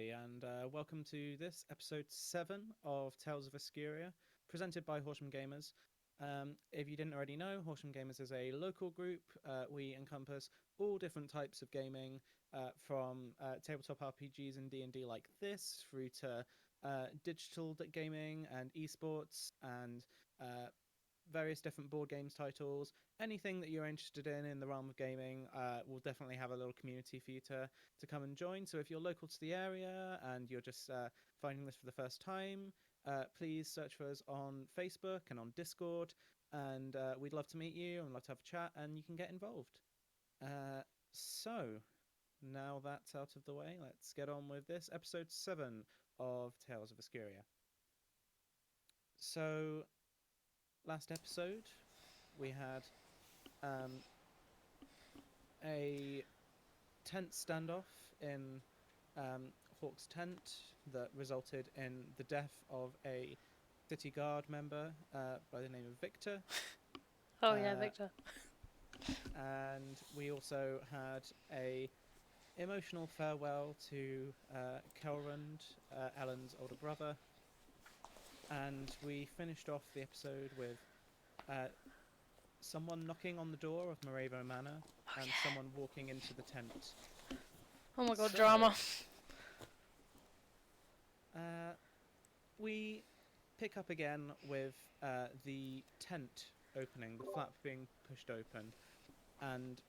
everybody, and welcome to this episode 7 of Tales of Escuria, presented by Horsham Gamers. If you didn't already know, Horsham Gamers is a local group. We encompass all different types of gaming, from tabletop RPGs and D&D like this, through to digital gaming and esports, and various different board games titles. Anything that you're interested in the realm of gaming, we'll definitely have a little community for you to come and join. So if you're local to the area and you're just finding this for the first time, please search for us on Facebook and on Discord, and we'd love to meet you and love to have a chat, and you can get involved. So now that's out of the way, let's get on with this episode 7 of Tales of Escuria. So last episode we had a tent standoff in Hawk's tent that resulted in the death of a city guard member by the name of Victor. Oh yeah, Victor. And we also had a emotional farewell to Kelrund, Ellen's older brother. And we finished off the episode with someone knocking on the door of Morevo Manor and someone walking into the tent. Oh my god, drama. We pick up again with the tent opening, the flap being pushed open, and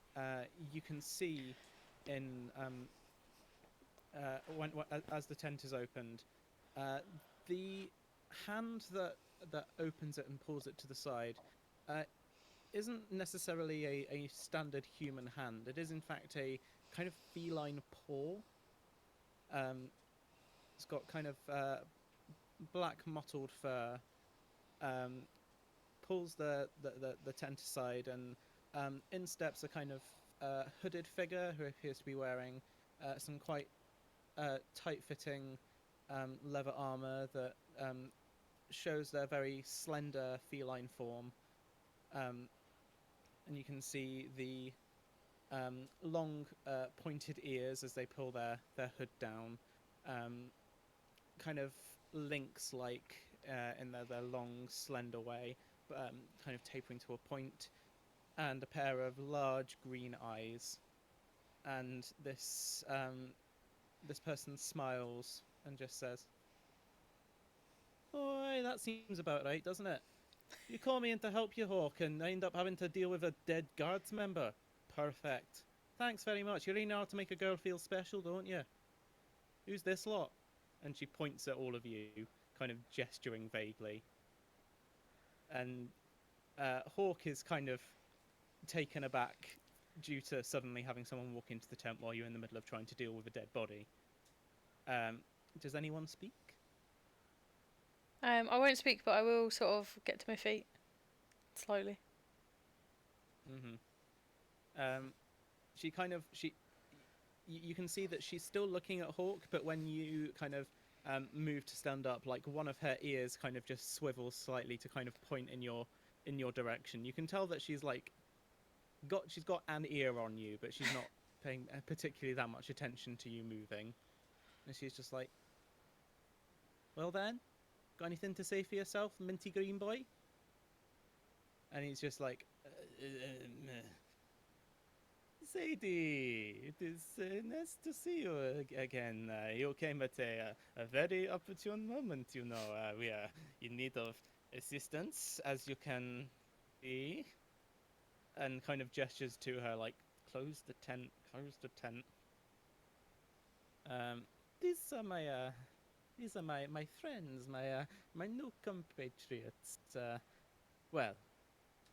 you can see in as the tent is opened, the hand that opens it and pulls it to the side isn't necessarily a standard human hand. It is in fact a kind of feline paw. It's got kind of black mottled fur. Pulls the tent aside, and in steps a kind of hooded figure who appears to be wearing some quite tight-fitting leather armor that shows their very slender feline form. And you can see the long pointed ears as they pull their hood down, kind of lynx-like in their long, slender way, kind of tapering to a point, and a pair of large green eyes. And this person smiles and just says, "Oi, that seems about right, doesn't it? You call me in to help you, Hawk, and I end up having to deal with a dead guards member. Perfect. Thanks very much. You really know how to make a girl feel special, don't you? Who's this lot?" And she points at all of you, kind of gesturing vaguely. And Hawk is kind of taken aback due to suddenly having someone walk into the tent while you're in the middle of trying to deal with a dead body. Does anyone speak? I won't speak, but I will sort of get to my feet slowly. She kind of you can see that she's still looking at Hawk, but when you kind of move to stand up, like one of her ears kind of just swivels slightly to kind of point in your direction. You can tell that she's got an ear on you, but she's not paying particularly that much attention to you moving. And she's just like, "Well then, got anything to say for yourself, minty green boy?" And he's just like, "Sadie, it is nice to see you again. You came at a very opportune moment, you know. We are in need of assistance, as you can see." And kind of gestures to her, like, close the tent. These are my friends, my new compatriots. Well,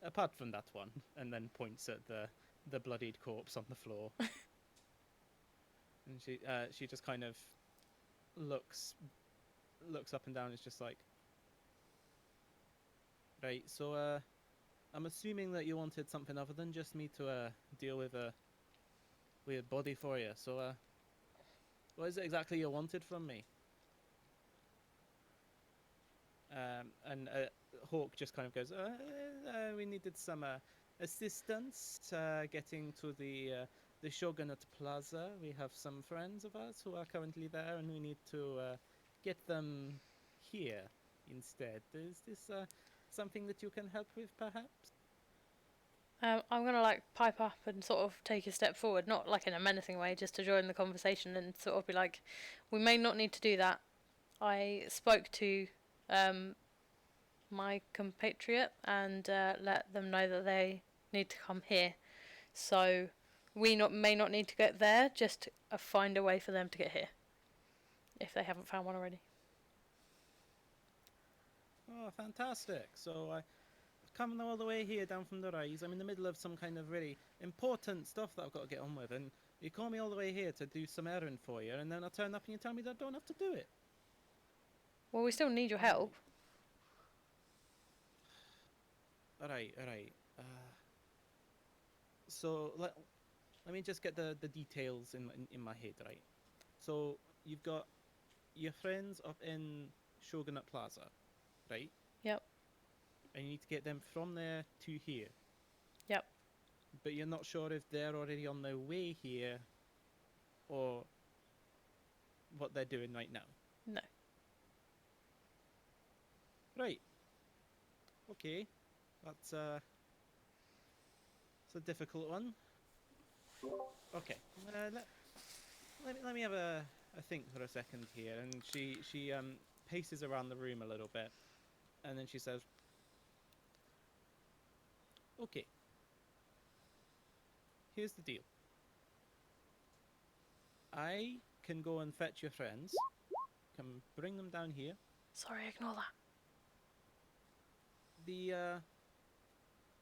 apart from that one, and then points at the bloodied corpse on the floor. And she just kind of looks up and down. Is just like, right. So I'm assuming that you wanted something other than just me to deal with a body for you. So what is it exactly you wanted from me? And Hawk just kind of goes, we needed some assistance getting to the the Shogunate Plaza. We have some friends of ours who are currently there, and we need to get them here instead. Is this something that you can help with, perhaps? I'm gonna like pipe up and sort of take a step forward, not like in a menacing way, just to join the conversation and sort of be like, we may not need to do that. I spoke to um, my compatriot and let them know that they need to come here. So we may not need to get there, just find a way for them to get here if they haven't found one already. Oh, fantastic! So I coming all the way here down from the rise. I'm in the middle of some kind of really important stuff that I've got to get on with, and you call me all the way here to do some errand for you, and then I turn up and you tell me that I don't have to do it. Well, we still need your help. All right, all right. So let me just get the details in my head, right? So you've got your friends up in Shogunate Plaza, right? Yep. And you need to get them from there to here. Yep. But you're not sure if they're already on their way here or what they're doing right now. No. Right. Okay. That's it's a difficult one. Okay. Let me have a think for a second here. And she paces around the room a little bit, and then she says, "Okay. Here's the deal. I can go and fetch your friends, can bring them down here. Sorry, ignore that. The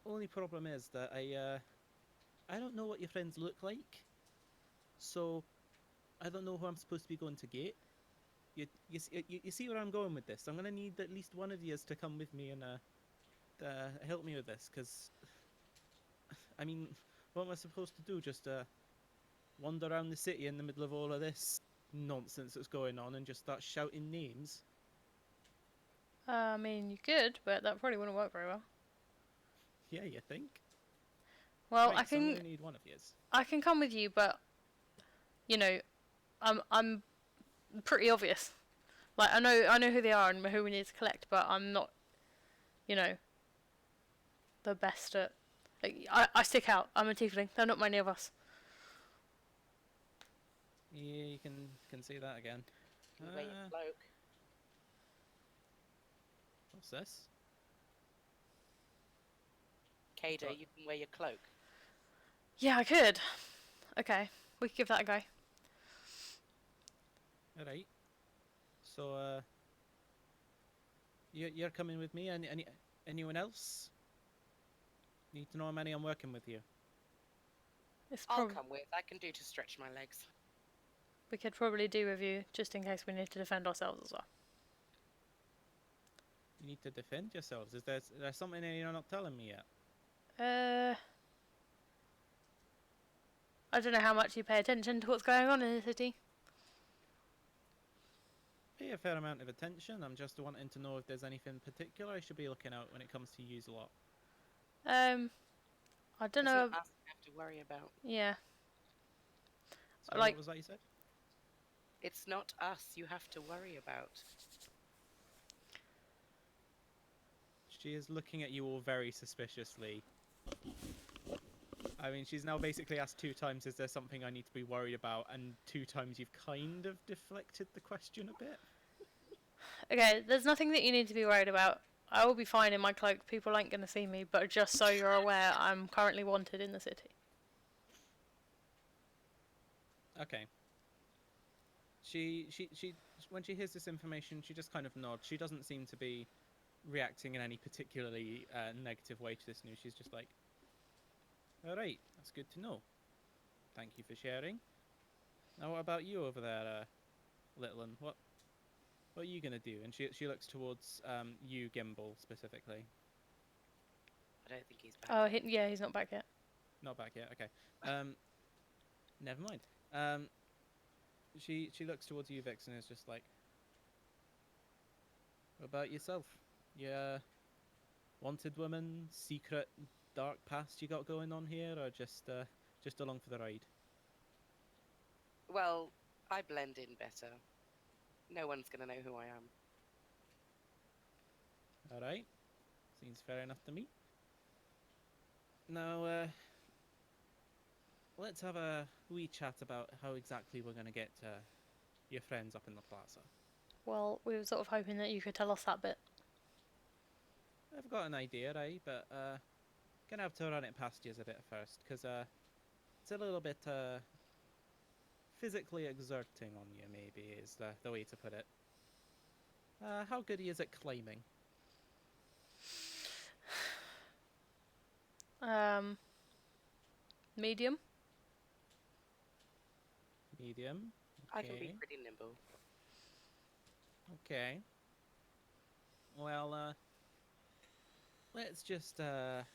only problem is that I don't know what your friends look like, so I don't know who I'm supposed to be going to get. You see where I'm going with this? I'm gonna need at least one of you to come with me and help me with this, because I mean, what am I supposed to do? Just wander around the city in the middle of all of this nonsense that's going on and just start shouting names? I mean, you could, but that probably wouldn't work very well. Yeah, you think? Well, Right, so I'm gonna need one of yous. I can come with you, but you know, I'm pretty obvious. Like I know who they are and who we need to collect, but I'm not, you know, the best at. Like, I stick out. I'm a tiefling. There are not many of us. Yeah, you can see that again. You wear your cloak. What's this? Kada, What? you can wear your cloak. Yeah, I could. Okay, we could give that a go. Alright. So, you're coming with me? Anyone else? Need to know how many I'm working with here. I'll come with. I can do to stretch my legs. We could probably do with you just in case we need to defend ourselves as well. You need to defend yourselves. Is there something that you're not telling me yet? I don't know how much you pay attention to what's going on in the city. Pay a fair amount of attention. I'm just wanting to know if there's anything particular I should be looking out when it comes to use a lot. I don't It's know. not us you have to worry about. Yeah. Sorry, Like- what was that you said? It's not us you have to worry about. She is looking at you all very suspiciously. I mean, she's now basically asked 2 times, is there something I need to be worried about? And 2 times you've kind of deflected the question a bit. Okay, there's nothing that you need to be worried about. I will be fine in my cloak. People aren't going to see me, but just so you're aware, I'm currently wanted in the city. Okay. She when she hears this information, she just kind of nods. She doesn't seem to be reacting in any particularly negative way to this news. She's just like, all right, that's good to know. Thank you for sharing. Now, what about you over there, little one? What are you gonna do? And she looks towards you, Gimbal, specifically. I don't think he's back. Oh, yeah, he's not back yet. Not back yet. Okay. Never mind. She looks towards you, Vix, and is just like, what about yourself? Yeah, wanted woman, secret dark past you got going on here, or just along for the ride? Well, I blend in better. No one's gonna know who I am. All right. Seems fair enough to me. Now, let's have a wee chat about how exactly we're going to get your friends up in the plaza. Well, we were sort of hoping that you could tell us that bit. I've got an idea, right? But gonna have to run it past you a bit first, because it's a little bit physically exerting on you, maybe, is the way to put it. How good he is at climbing? Medium. Medium. I can be Okay. pretty nimble. Okay. Well, let's just got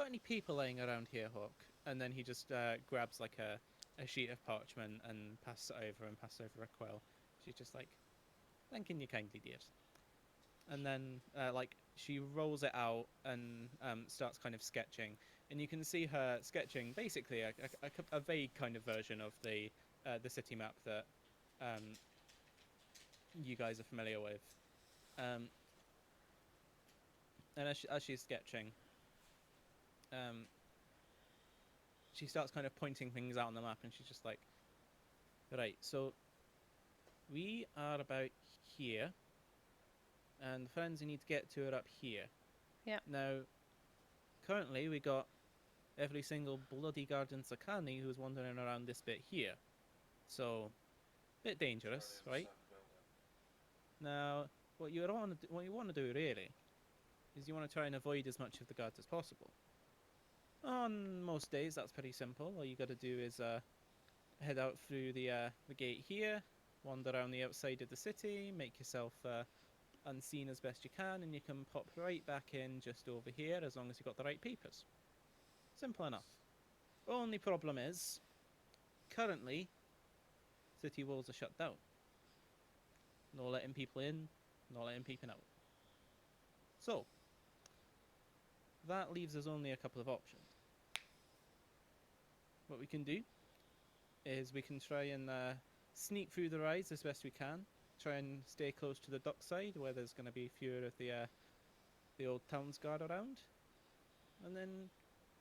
any paper laying around here, Hawk? And then he just grabs like a sheet of parchment and passes it over and passes over a quill. She's just like, thanking you kindly, dear. And then like she rolls it out and starts kind of sketching, and you can see her sketching basically a vague kind of version of the city map that you guys are familiar with. And as she's sketching, um, she starts kind of pointing things out on the map, and she's just like, right, so we are about here, and the friends you need to get to are up here. Yeah. Now, currently we got every single bloody guardian Sakani who's wandering around this bit here. So, bit dangerous, right? Now, what you want to do really is you want to try and avoid as much of the guards as possible. On most days, that's pretty simple. All you got to do is head out through the gate here, wander around the outside of the city, make yourself unseen as best you can, and you can pop right back in just over here as long as you got the right papers. Simple enough. Only problem is, currently, city walls are shut down. No letting people in, no letting people out. So, that leaves us only a couple of options. What we can do is we can try and sneak through the rise as best we can. Try and stay close to the dockside where there's going to be fewer of the old towns guard around. And then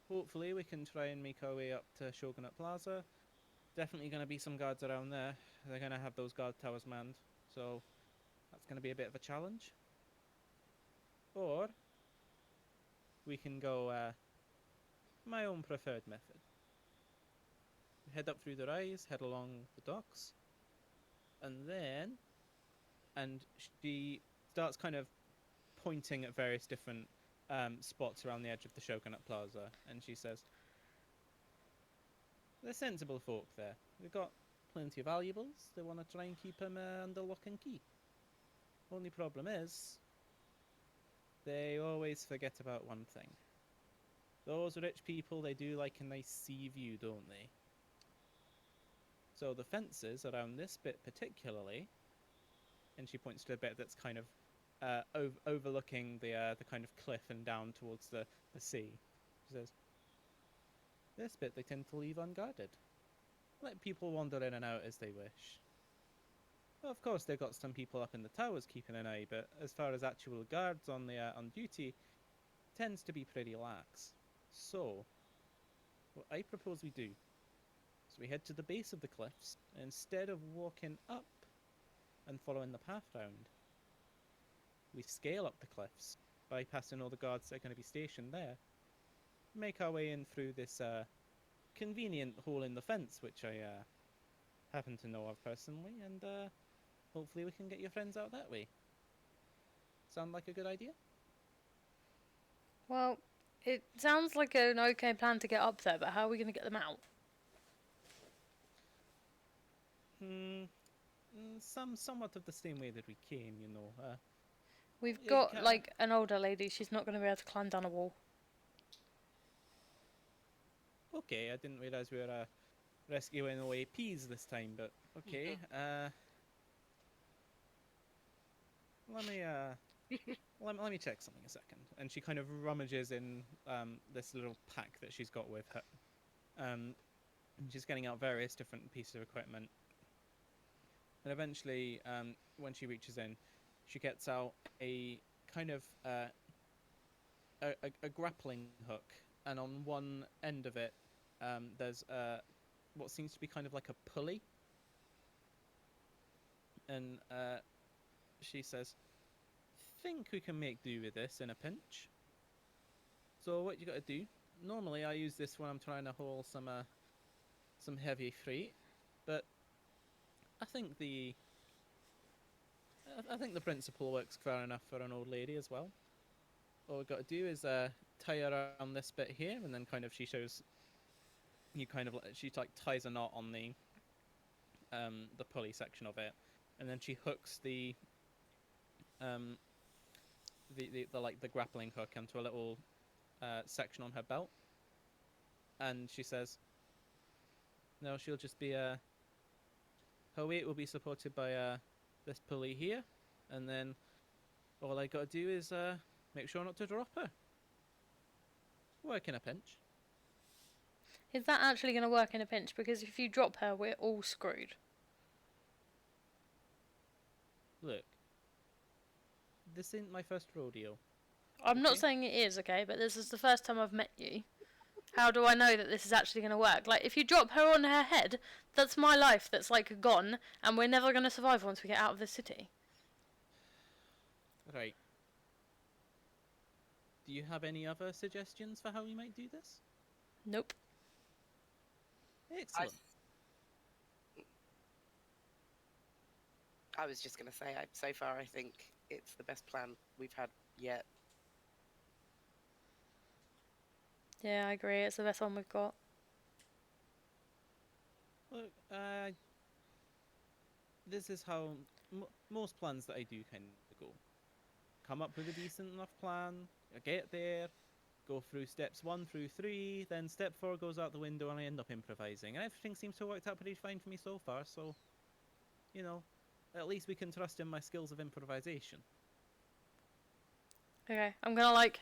hopefully we can try and make our way up to Shogunate Plaza. Definitely going to be some guards around there. They're going to have those guard towers manned. So that's going to be a bit of a challenge. Or we can go my own preferred method. Head up through the rise, head along the docks, and then, and she starts kind of pointing at various different spots around the edge of the Shogunate Plaza, and she says, they're sensible folk there. They've got plenty of valuables. They want to try and keep them under lock and key. Only problem is, they always forget about one thing. Those rich people, they do like a nice sea view, don't they? So the fences around this bit particularly, and she points to a bit that's kind of overlooking the kind of cliff and down towards the sea. She says, this bit they tend to leave unguarded. Let people wander in and out as they wish. Well, of course, they've got some people up in the towers keeping an eye, but as far as actual guards on duty, tends to be pretty lax. So, what I propose we do is we head to the base of the cliffs, and instead of walking up and following the path round, we scale up the cliffs, bypassing all the guards that are going to be stationed there, make our way in through this convenient hole in the fence, which I happen to know of personally, and hopefully we can get your friends out that way. Sound like a good idea? Well, it sounds like an okay plan to get up there, but how are we going to get them out? Somewhat of the same way that we came, you know. We've got, like, an older lady. She's not going to be able to climb down a wall. Okay, I didn't realise we were rescuing OAPs this time, but okay. Let me let me check something a second. And she kind of rummages in this little pack that she's got with her. And she's getting out various different pieces of equipment. And eventually, when she reaches in, she gets out a kind of a grappling hook, and on one end of it, there's what seems to be kind of like a pulley. And she says, "Think we can make do with this in a pinch. So what you got to do? Normally, I use this when I'm trying to haul some heavy freight, but I think the principle works fair enough for an old lady as well. All we've got to do is tie her around this bit here, and then kind of she shows you kind of she like ties a knot on the pulley section of it, and then she hooks the like the grappling hook onto a little section on her belt, and she says, "No, she'll just be her weight will be supported by this pulley here, and then all I got to do is make sure not to drop her. Work in a pinch." Is that actually going to work in a pinch? Because if you drop her, we're all screwed. Look, this ain't my first rodeo. I'm not Okay. saying it is, okay, but this is the first time I've met you. How do I know that this is actually going to work? Like, if you drop her on her head, that's my life that's, like, gone, and we're never going to survive once we get out of this city. Right. Do you have any other suggestions for how we might do this? Nope. Excellent. I was just going to say, so far I think it's the best plan we've had yet. Yeah, I agree. It's the best one we've got. Look, this is how most plans that I do kind of go. Come up with a decent enough plan, get there, go through steps 1 through 3, then step 4 goes out the window and I end up improvising. And everything seems to have worked out pretty fine for me so far, so, you know, at least we can trust in my skills of improvisation. Okay, I'm going to, like,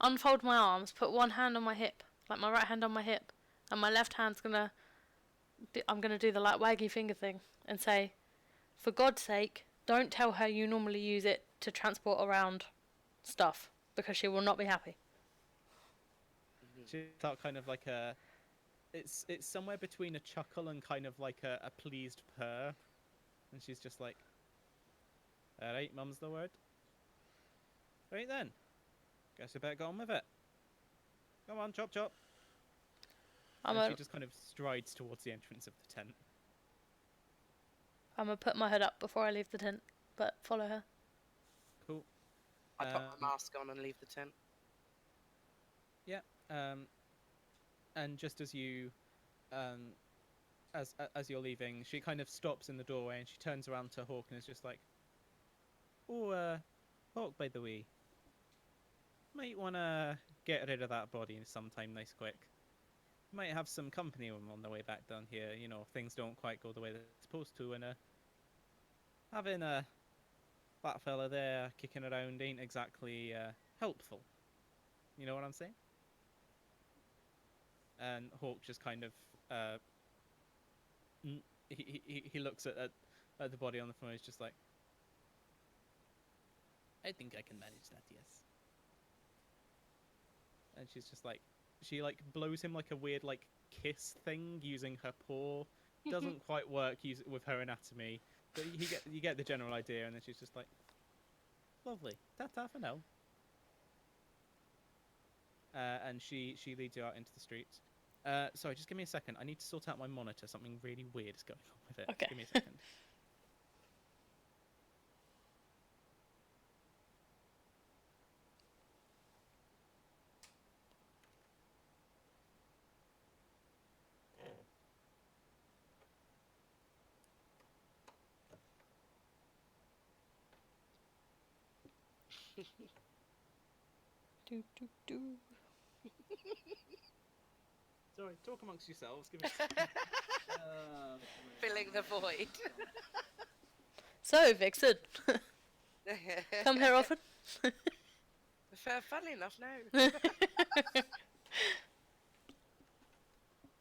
unfold my arms, put one hand on my hip, like my right hand on my hip, and my left hand's going to... I'm going to do the, like, waggy finger thing and say, for God's sake, don't tell her you normally use it to transport around stuff, because she will not be happy. She felt kind of like a... It's somewhere between a chuckle and kind of like a pleased purr. And she's just like, "Alright, mum's the word. Right then. Guess we better get on with it. Come on, chop chop." She just kind of strides towards the entrance of the tent. I'm going to put my hood up before I leave the tent, but follow her. Cool. I put my mask on and leave the tent. Yeah. And just as you, as you're leaving, she kind of stops in the doorway and she turns around to Hawk and is just like, "Oh, Hawk, by the way, might wanna get rid of that body sometime nice quick. Might have some company on the way back down here. You know, things don't quite go the way they're supposed to, and having that fella there kicking around ain't exactly helpful. You know what I'm saying?" And Hawk just kind of he looks at the body on the floor. He's just like, "I think I can manage that, yes." And she's just like, she like blows him like a weird like kiss thing using her paw. Doesn't quite work with her anatomy, but you get the general idea. And then she's just like, "Lovely, ta-ta for now." And she leads you out into the streets. Sorry, just give me a second. I need to sort out my monitor. Something really weird is going on with it. Okay. Give me a second. Do, do, do. Sorry, talk amongst yourselves. Give me a second. Filling the void. So, Vixen, come here often? Funnily enough, no.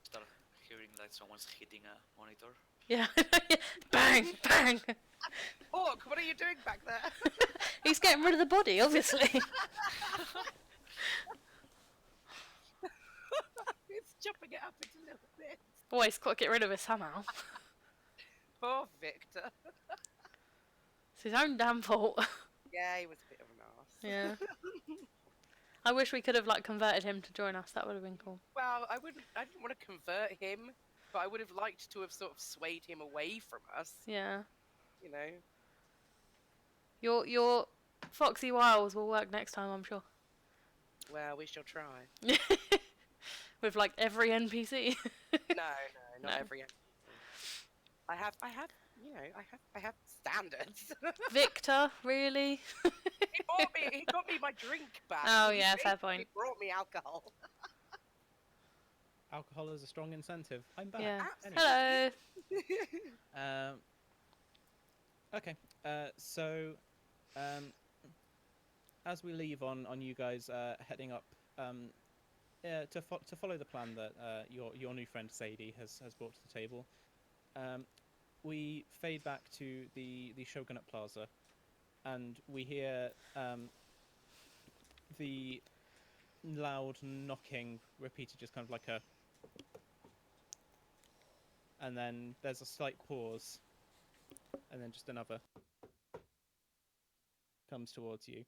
Start hearing like like someone's hitting a monitor. Yeah. Bang! Bang! Orc, what are you doing back there? He's getting rid of the body, obviously. It's chopping it up into little bits. Oh, he's got to get rid of it somehow. Poor Victor. It's his own damn fault. Yeah, he was a bit of an arse. Yeah. I wish we could have like converted him to join us. That would have been cool. Well, I didn't want to convert him, but I would have liked to have sort of swayed him away from us. Yeah. You know. Your Foxy Wiles will work next time, I'm sure. Well, we shall try. With like every NPC. No, not No. every. I have, I have standards. Victor, really? He got me my drink back. Oh, He yeah, fair basically point. brought me alcohol. Alcohol is a strong incentive. I'm back. Yeah. Anyway. Hello. Okay. So, as we leave on you guys heading up to follow the plan that your new friend Sadie has brought to the table, we fade back to the Shogunate Plaza, and we hear the loud knocking repeated, just kind of like a, and then there's a slight pause, and then just another comes towards you.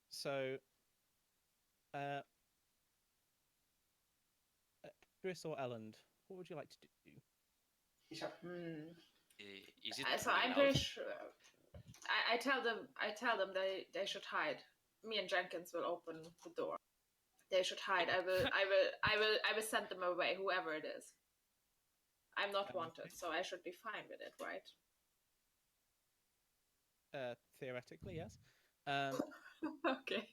So, Chris or Elland, what would you like to do? Is it So really I'm loud? very sure. I tell them they should hide. Me and Jenkins will open the door. They should hide. I will send them away, whoever it is. I'm not wanted, so I should be fine with it, right? Theoretically, yes. Okay.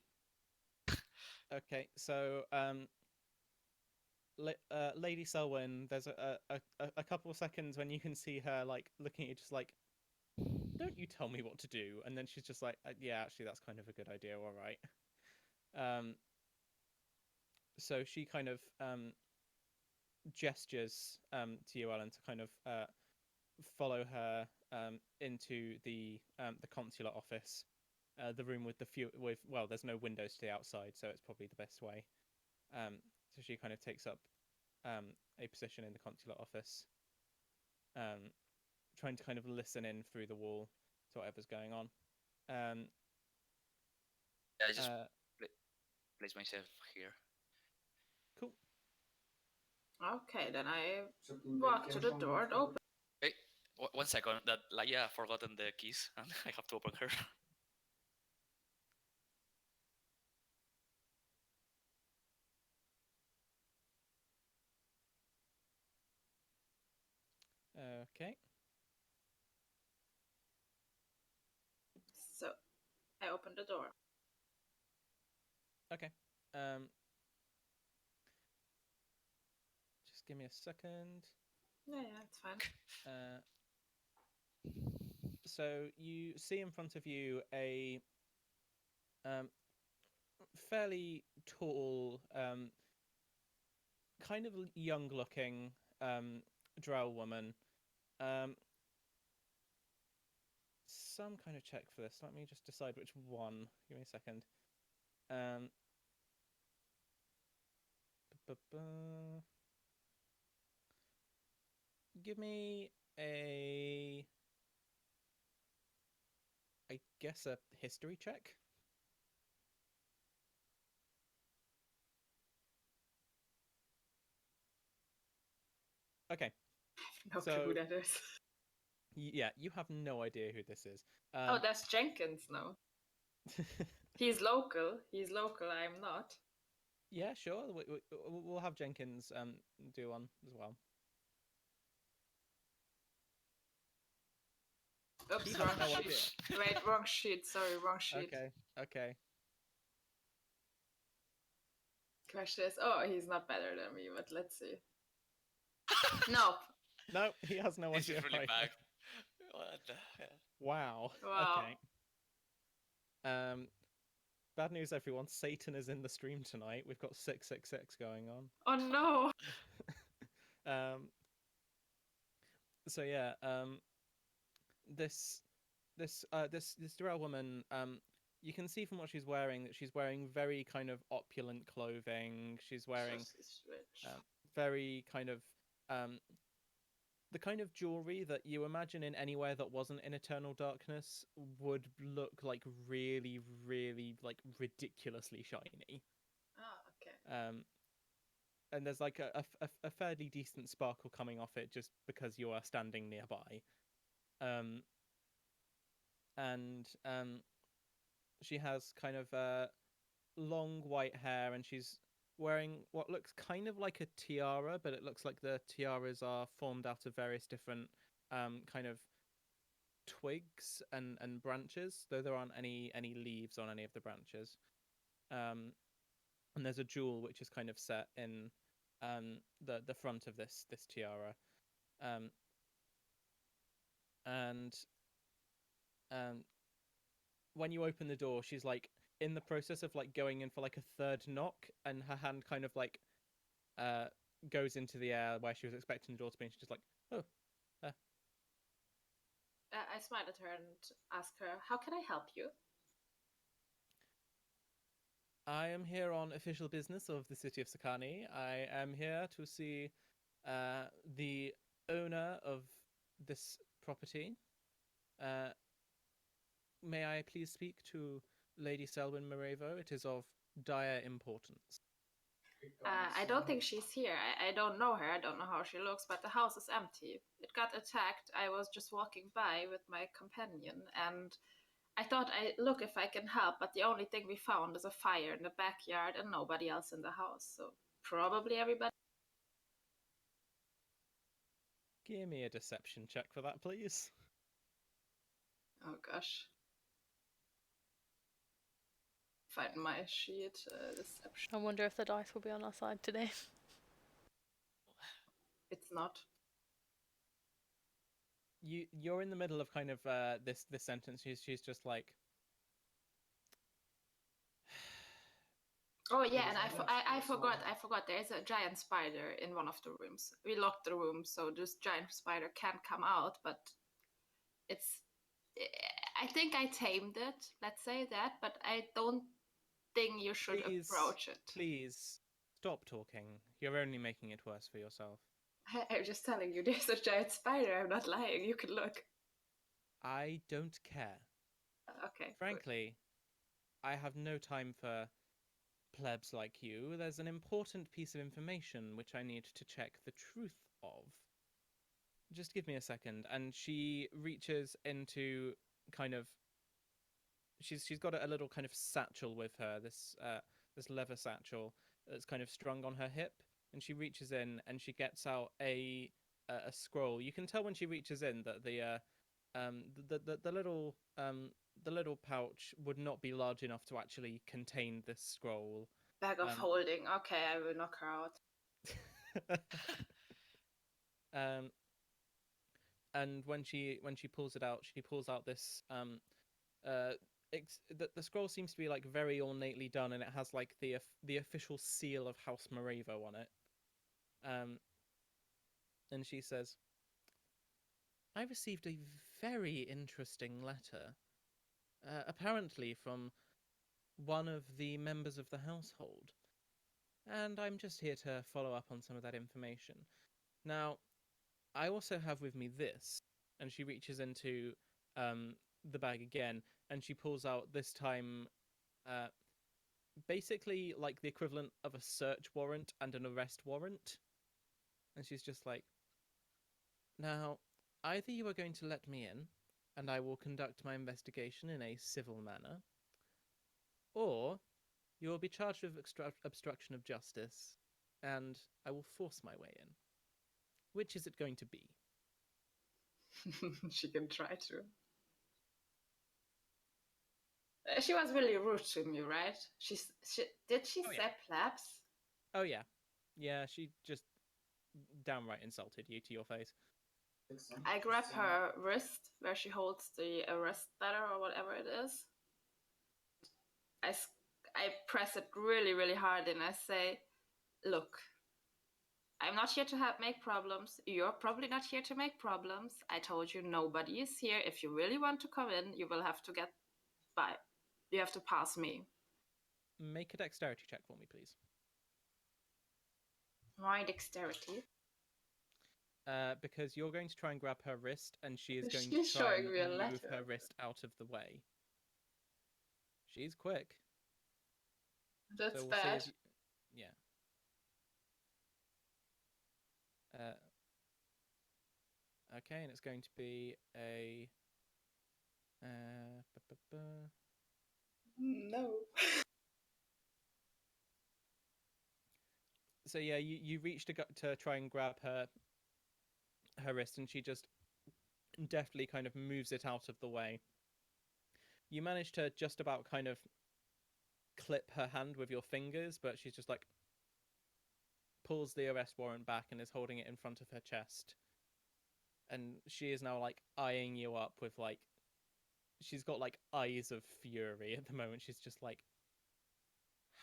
Okay, so Lady Selwyn, there's a couple of seconds when you can see her like looking at you, just like, don't you tell me what to do, and then she's just like, yeah, actually, that's kind of a good idea. All right. So she kind of gestures to you, Ellen, to kind of follow her into the consular office, the room with well, there's no windows to the outside, so it's probably the best way. So she kind of takes up a position in the consular office, trying to kind of listen in through the wall to whatever's going on. Yeah, I just place myself here. Cool. Okay, then I walk to the door and open. Wait, 1 second. That Laia have forgotten the keys, and I have to open her. Okay. So I open the door. Okay. Just give me a second. Yeah, it's fine. So you see in front of you a fairly tall, kind of young-looking drow woman. Some kind of check for this. Let me just decide which one. Give me a second. Give me I guess a history check. Okay. No clue who that is. Yeah, you have no idea who this is. Oh, that's Jenkins now. He's local. I'm not. Yeah, sure. We'll have Jenkins do one as well. Oops, He wrong has no sheet. idea. Wait, wrong sheet. Sorry, wrong sheet. Okay. Question is, oh, he's not better than me, but let's see. Nope. No, he has no This idea. is really either. bad. What the hell? Wow. Wow. Okay. Bad news, everyone. Satan is in the stream tonight. We've got 666 going on. Oh no! So yeah, this Durrell woman, you can see from what she's wearing that she's wearing very kind of opulent clothing. She's wearing She's rich. very kind of the kind of jewelry that you imagine in anywhere that wasn't in Eternal Darkness would look like really, really like ridiculously shiny. Okay. And there's like a fairly decent sparkle coming off it just because you are standing nearby. And she has kind of long white hair, and she's wearing what looks kind of like a tiara, but it looks like the tiaras are formed out of various different kind of twigs and branches, though there aren't any leaves on any of the branches. And there's a jewel which is kind of set in the front of this tiara. And when you open the door, she's like in the process of like going in for like a third knock, and her hand kind of like goes into the air where she was expecting the door to be, and she's just like, oh. I smile at her and ask her, "How can I help you?" I am here on official business of the city of Sakani. I am here to see the owner of this property. May I please speak to Lady Selwyn Morevo? It is of dire importance. I don't think she's here. I don't know her. I don't know how she looks, but the house is empty. It got attacked. I was just walking by with my companion, and I thought I'd look if I can help, but the only thing we found is a fire in the backyard and nobody else in the house. So probably everybody. Give me a deception check for that, please. Oh gosh. Find my sheet. Deception. I wonder if the dice will be on our side today. It's not. You're in the middle of kind of this sentence. She's just like. Oh yeah, and I forgot. There is a giant spider in one of the rooms. We locked the room, so this giant spider can't come out. But it's. I think I tamed it. Let's say that, but I don't think you should approach it. Please stop talking. You're only making it worse for yourself. I'm just telling you, there's a giant spider. I'm not lying. You can look. I don't care. Okay. Frankly, I have no time for plebs like you. There's an important piece of information which I need to check the truth of. Just give me a second. And she reaches into kind of. She's got a little kind of satchel with her. This leather satchel that's kind of strung on her hip, and she reaches in and she gets out a scroll. You can tell when she reaches in that the little pouch would not be large enough to actually contain this scroll. Bag of holding. Okay, I will knock her out. And when she pulls it out, she pulls out this the scroll seems to be like very ornately done, and it has like the official seal of House Morevo on it. And she says, "I received a very interesting letter, apparently from one of the members of the household, and I'm just here to follow up on some of that information. Now, I also have with me this," and she reaches into the bag again, and she pulls out this time basically like the equivalent of a search warrant and an arrest warrant. And she's just like, "Now, either you are going to let me in, and I will conduct my investigation in a civil manner, or you will be charged with obstruction of justice, and I will force my way in. Which is it going to be?" She can try to. She was really rude to me, right? Did she say plebs? Oh yeah, she just downright insulted you to your face. I grab her wrist where she holds the arrest letter or whatever it is. I I press it really, really hard and I say, look, I'm not here to make problems. You're probably not here to make problems. I told you nobody is here. If you really want to come in, you will have to get by. You have to pass me. Make a dexterity check for me, please. My dexterity. Because you're going to try and grab her wrist, and she is going She's to try showing and me a move letter. her wrist out of the way. She's quick. That's so we'll bad. See if you... Yeah. Okay, and it's going to be a... No. So yeah, you reach to try and grab her wrist, and she just deftly kind of moves it out of the way. You manage to just about kind of clip her hand with your fingers, but she's just like pulls the arrest warrant back and is holding it in front of her chest. And she is now like eyeing you up with like, she's got like eyes of fury at the moment. She's just like,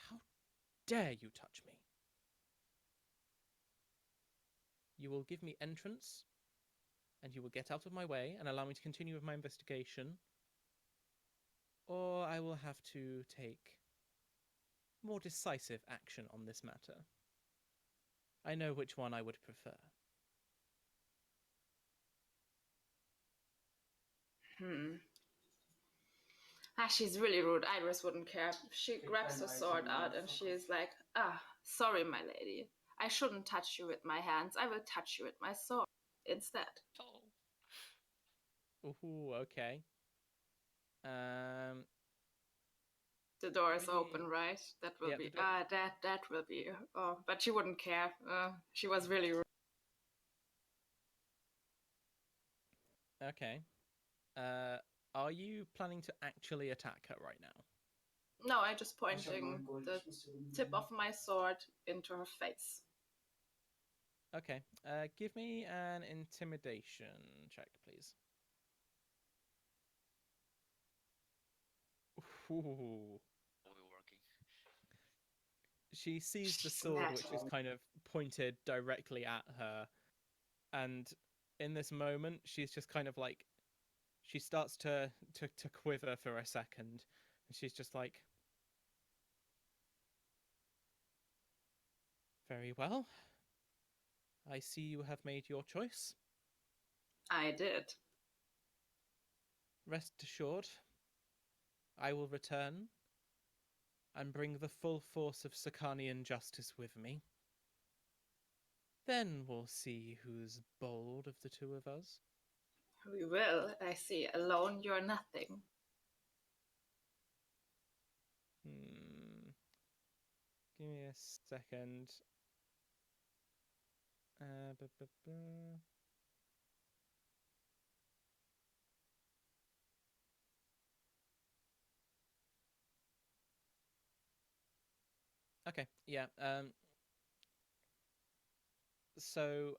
how dare you touch me? You will give me entrance, and you will get out of my way and allow me to continue with my investigation, or I will have to take more decisive action on this matter. I know which one I would prefer. She's really rude. Iris wouldn't care. She grabs her sword out and she is like, sorry, my lady. I shouldn't touch you with my hands. I will touch you with my sword instead. Oh. Ooh, okay. The door is open, right? That will be that will be. Oh, but she wouldn't care. She was really rude. Okay. Are you planning to actually attack her right now? No, I'm just pointing the tip of my sword into her face. Okay. Give me an intimidation check, please. Ooh. Working. She sees the sword, which is kind of pointed directly at her, and in this moment, she's just kind of like, she starts to quiver for a second, and she's just like, very well. I see you have made your choice. I did. Rest assured, I will return and bring the full force of Sakanian justice with me. Then we'll see who's bold of the two of us. We will. I see. Alone, you're nothing. Give me a second. Okay, yeah. So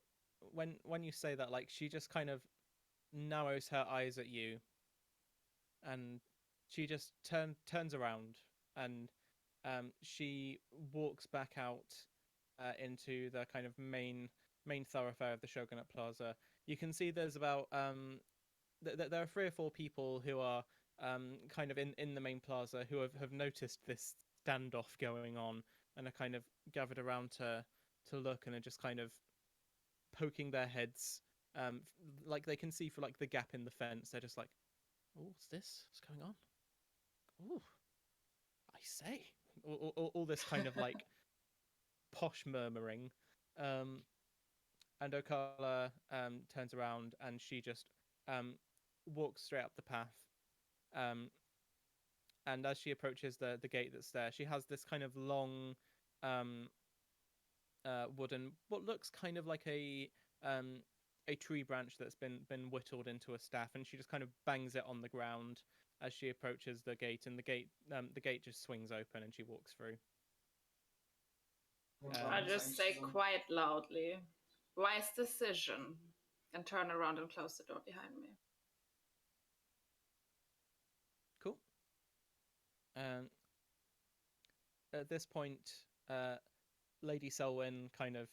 when you say that, like, she just kind of narrows her eyes at you, and she just turns around, and she walks back out into the kind of main thoroughfare of the Shogunate Plaza. You can see there's about there are 3 or 4 people who are kind of in the main plaza who have noticed this standoff going on and are kind of gathered around to look, and are just kind of poking their heads, like they can see through like the gap in the fence. They're just like, "Oh, what's this? What's going on? Oh, I say." All this kind of like posh murmuring, and Okala turns around and she just walks straight up the path. And as she approaches the gate that's there, she has this kind of long wooden, what looks kind of like a tree branch that's been whittled into a staff, and she just kind of bangs it on the ground as she approaches the gate, and the gate just swings open and she walks through. I just say quite loudly, "Wise decision," and turn around and close the door behind me. Cool. at this point, Lady Selwyn kind of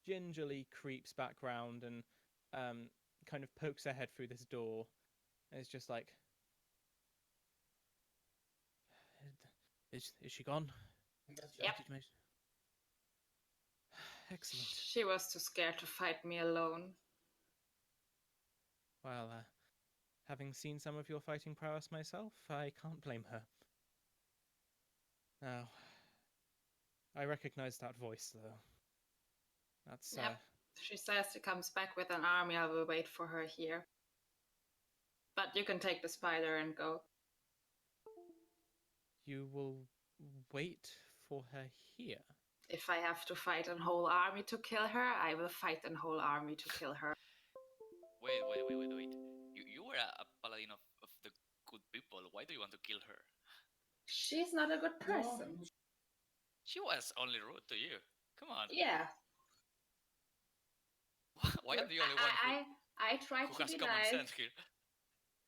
gingerly creeps back round and kind of pokes her head through this door. And it's just like, is she gone? Yep. Excellent. She was too scared to fight me alone. Well, having seen some of your fighting prowess myself, I can't blame her. Now, I recognize that voice, though. That's, Yep. She says she comes back with an army. I will wait for her here. But you can take the spider and go. You will wait for her here? If I have to fight a whole army to kill her, I will fight a whole army to kill her. Wait. You were a paladin of the good people. Why do you want to kill her? She's not a good person. She was only rude to you. Come on. Yeah. Why am the only one I tried who to has be common nice. sense here?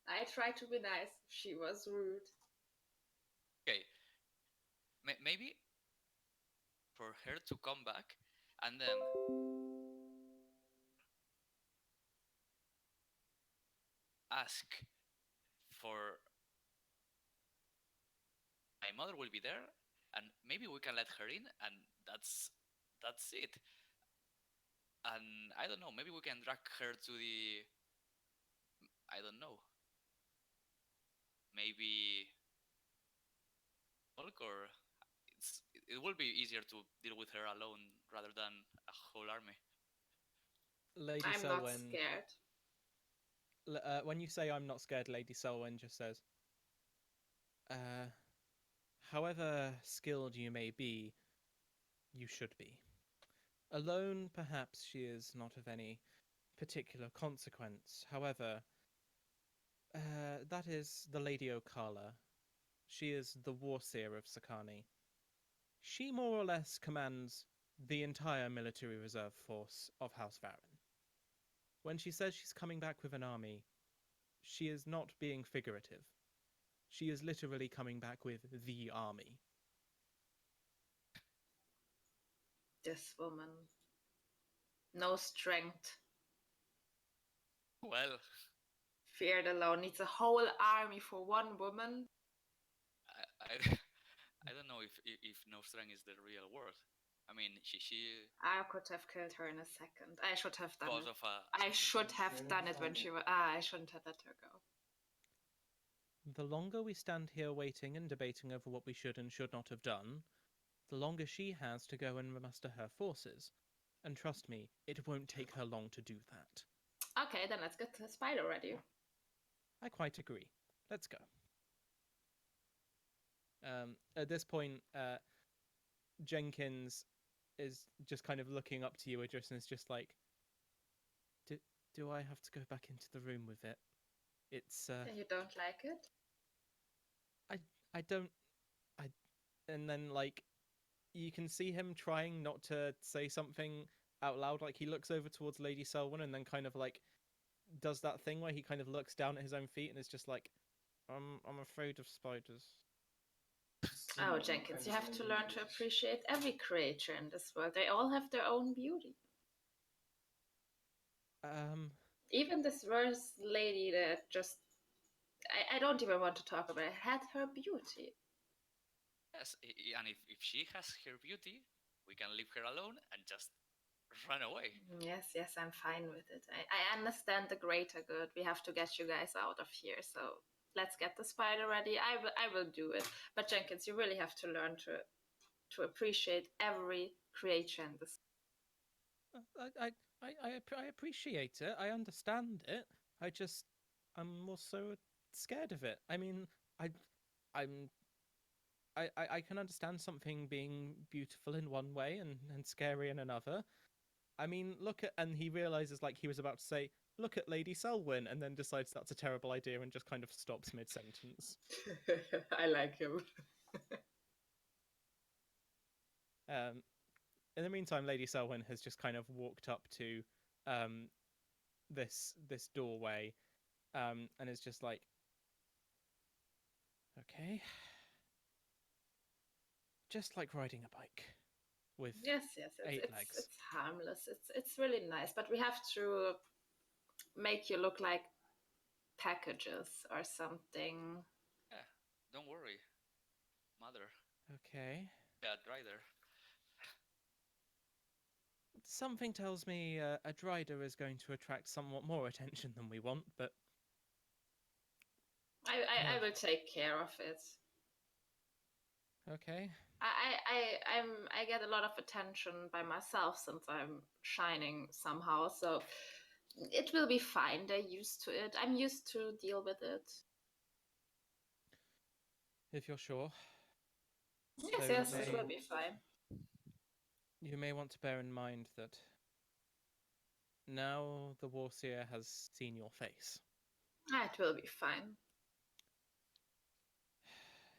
I tried to be nice. She was rude. Okay. Maybe for her to come back and then ask for my mother will be there and maybe we can let her in and that's it. And I don't know, maybe we can drag her to the, I don't know, maybe bulk, or it will be easier to deal with her alone rather than a whole army. Lady I'm Selwyn, not scared. When you say I'm not scared, Lady Selwyn just says, however skilled you may be, you should be. Alone, perhaps she is not of any particular consequence. However, that is the Lady Okala. She is the Warseer of Sakani. She more or less commands the entire military reserve force of House Varen. When she says she's coming back with an army, she is not being figurative. She is literally coming back with the army. This woman. No strength. Well, Feared alone needs a whole army for one woman. I don't know if no strength is the real word. I mean, she I could have killed her in a second. I should have done because it. of a. I should have done it when she was. I shouldn't have let her go. The longer we stand here waiting and debating over what we should and should not have done, the longer she has to go and muster her forces. And trust me, it won't take her long to do that. Okay, then let's get the spider ready. I quite agree. Let's go. At this point, Jenkins is just kind of looking up to you, Idris, and is just like, do I have to go back into the room with it? It's, You don't like it? I don't, and then, like, you can see him trying not to say something out loud. Like, he looks over towards Lady Selwyn and then kind of, like, does that thing where he kind of looks down at his own feet and is just like, I'm afraid of spiders. Oh, Jenkins, you have to learn to appreciate every creature in this world. They all have their own beauty. Even this worst lady that just... I don't even want to talk about it. Had her beauty. Yes, and if she has her beauty, we can leave her alone and just run away. Yes, I'm fine with it. I understand the greater good. We have to get you guys out of here, so let's get the spider ready. I will do it. But Jenkins, you really have to learn to appreciate every creature in this. I appreciate it. I understand it. I'm also scared of it. I mean, I can understand something being beautiful in one way and scary in another. I mean, and he realizes, like, he was about to say, look at Lady Selwyn, and then decides that's a terrible idea and just kind of stops mid-sentence. I like him. In the meantime, Lady Selwyn has just kind of walked up to this doorway and is just like, okay, just like riding a bike with Yes, eight it's legs. it's harmless. It's really nice, but we have to make you look like packages or something. Yeah, don't worry, mother. Okay. Yeah, rider. Something tells me a drider is going to attract somewhat more attention than we want, but I will take care of it. okay. I get a lot of attention by myself since I'm shining somehow, so it will be fine. They're used to it. I'm used to deal with it. If you're sure. Yes, Though yes, it will be fine. you may want to bear in mind that now the Warseer has seen your face. It will be fine.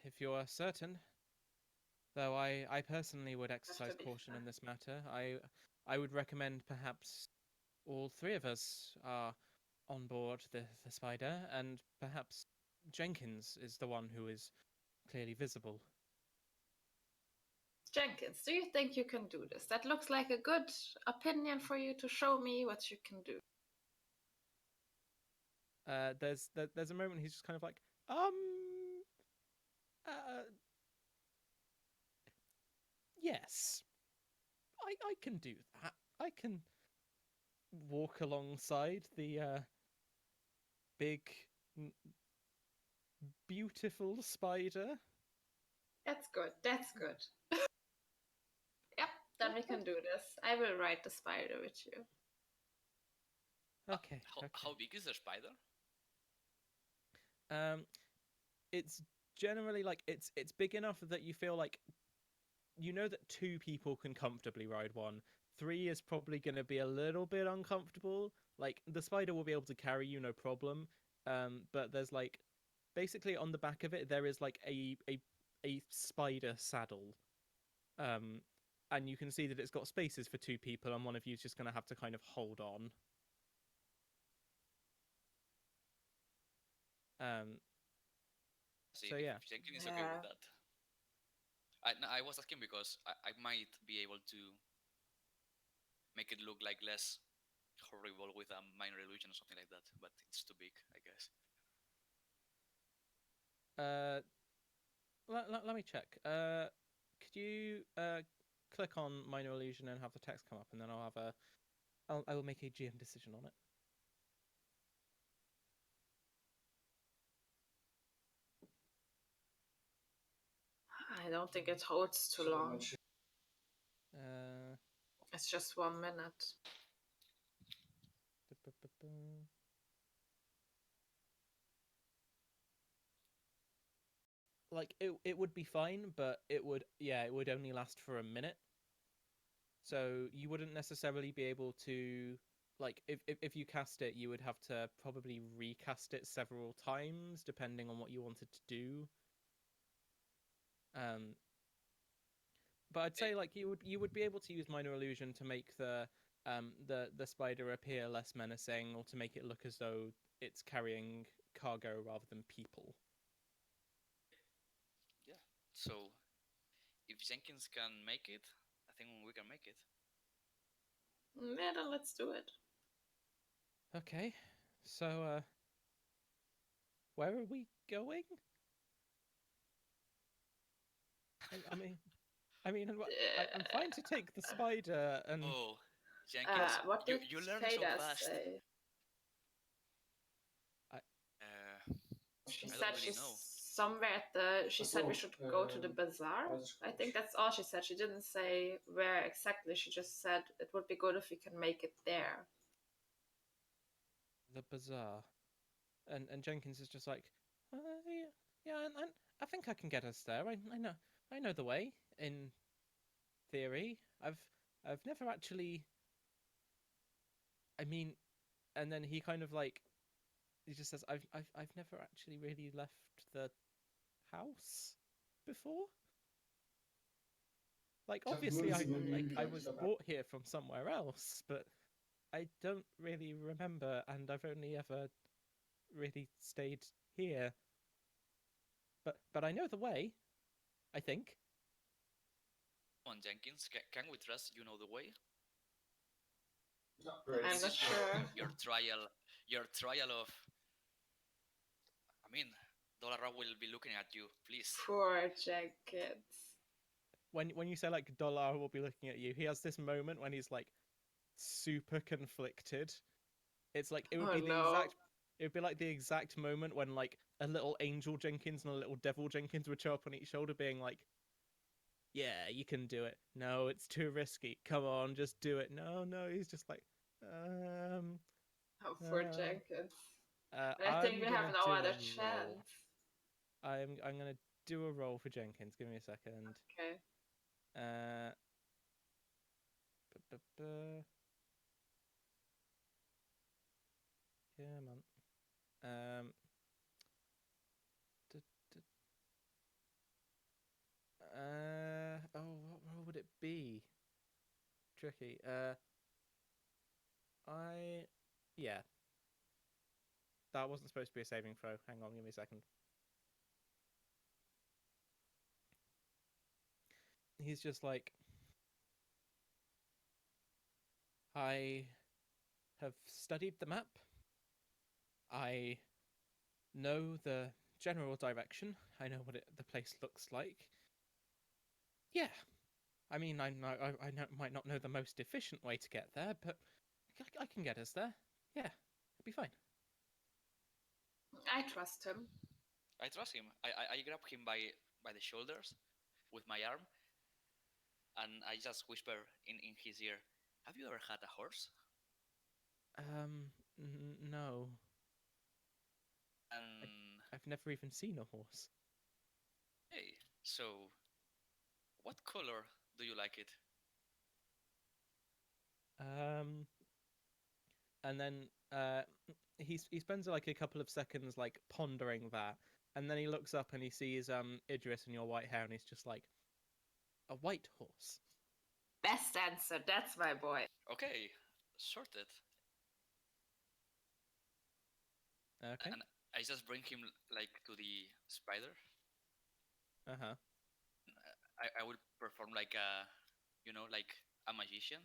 If you are certain, though I personally would exercise be caution fine. in this matter, I would recommend perhaps all three of us are on board the spider, and perhaps Jenkins is the one who is clearly visible. Jenkins, do you think you can do this? That looks like a good opinion for you to show me what you can do. There's a moment he's just kind of like, uh, yes, I can do that. I can walk alongside the big, beautiful spider. That's good. That's good. Yep, then we can do this. I will ride the spider with you. Okay. How big is the spider? It's generally like it's big enough that you feel like you know that two people can comfortably ride one. Three is probably going to be a little bit uncomfortable. Like the spider will be able to carry you no problem. But there's like basically on the back of it there is like a spider saddle. And you can see that it's got spaces for two people, and one of you's just going to have to kind of hold on. See, So yeah. if Jenkins is okay with that. I was asking because I might be able to make it look like less horrible with a minor illusion or something like that, but it's too big, I guess. Let me check. Could you click on minor illusion and have the text come up, and then I will make a GM decision on it. I don't think it holds too long. Uh, It's just 1 minute. Like it would be fine, but it would only last for a minute. So you wouldn't necessarily be able to like if you cast it, you would have to probably recast it several times depending on what you wanted to do. But I'd say like you would be able to use minor illusion to make the spider appear less menacing, or to make it look as though it's carrying cargo rather than people. Yeah. So if Jenkins can make it, I think we can make it. Yeah, then let's do it. Okay. So where are we going? I mean, I'm fine to take the spider and. Oh, Jenkins, What did you learn so Fada fast. say? She I said don't really she's know. somewhere at the. She said we should go to the bazaar. I think that's all she said. She didn't say where exactly. She just said it would be good if we can make it there. The bazaar, and Jenkins is just like, yeah, and I think I can get us there. I know the way. In theory, I've never actually. I mean, and then he kind of like, he just says, I've never actually really left the house before. Like obviously I was brought here from somewhere else, but I don't really remember, and I've only ever really stayed here. But I know the way, I think. Come on, Jenkins, can we trust you know the way? I'm This not is sure. your trial of. I mean, Dollara will be looking at you. Please. Poor Jenkins. When you say like Dollar will be looking at you, he has this moment when he's like super conflicted. It's like it would Oh be the no. exact. It would be like the exact moment when like a little angel Jenkins and a little devil Jenkins would show up on each shoulder, being like, "Yeah, you can do it. No, it's too risky. Come on, just do it. No, no." He's just like, Oh, poor Jenkins. I think I'm we gonna have no do other a roll. chance. I'm gonna do a roll for Jenkins. Give me a second. Okay. Uh, bu- bu- bu- Come on. Du- du- what role would it be? Tricky. Yeah, that wasn't supposed to be a saving throw. Hang on, give me a second. He's just like, I have studied the map. I know the general direction. I know what the place looks like. Yeah, I mean, I might not know the most efficient way to get there, but I can get us there. Yeah, it'll be fine. I trust him. I trust him. I grab him by the shoulders with my arm, and I just whisper in his ear, "Have you ever had a horse?" No. And I've never even seen a horse. hey, so what color do you like it? And then he spends like a couple of seconds like pondering that, and then he looks up and he sees Idris and your white hair, and he's just like, a white horse. Best answer. That's my boy. Okay, sorted. Okay. And I just bring him like to the spider. Uh-huh. I will perform like like a magician.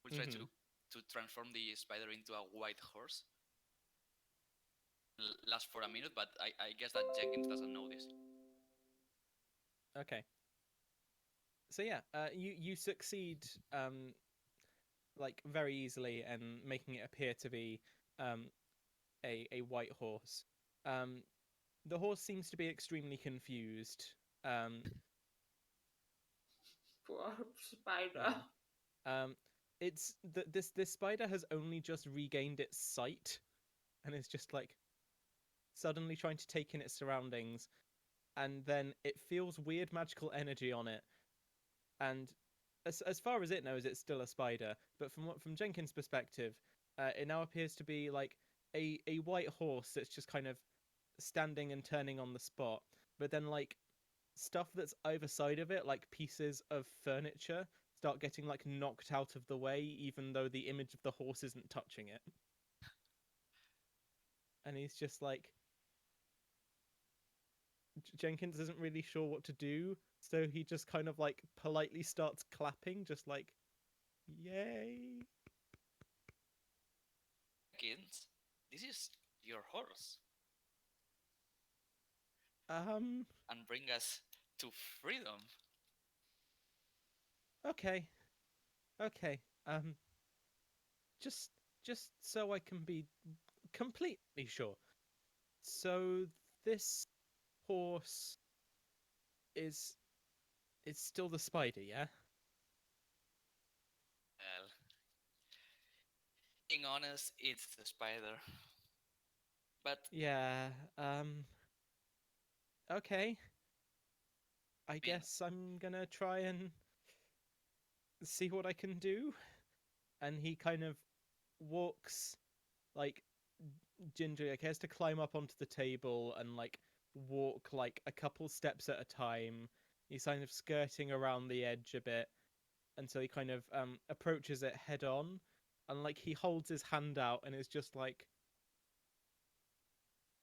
We'll try Mm-hmm. to transform the spider into a white horse. Last for a minute, but I guess that Jenkins doesn't know this. Okay. So yeah, you succeed like very easily and making it appear to be a white horse. The horse seems to be extremely confused. Poor spider. It's this spider has only just regained its sight, and is just like suddenly trying to take in its surroundings, and then it feels weird magical energy on it, and as far as it knows, it's still a spider. But from Jenkins' perspective, it now appears to be like a white horse that's just kind of standing and turning on the spot. But then like stuff that's either side of it, like pieces of furniture, start getting like knocked out of the way, even though the image of the horse isn't touching it. And he's just like, Jenkins isn't really sure what to do, so he just kind of like politely starts clapping, just like, yay. Jenkins, this is your horse, and bring us to freedom. Okay. Okay. Just just so I can be completely sure. So this horse is still the spider, yeah? Well, being honest, it's the spider. But Yeah. Okay. I I mean, guess I'm gonna try and see what I can do. And he kind of walks like gingerly, like he has to climb up onto the table and like walk like a couple steps at a time. He's kind of skirting around the edge a bit until he kind of approaches it head on, and like he holds his hand out and is just like,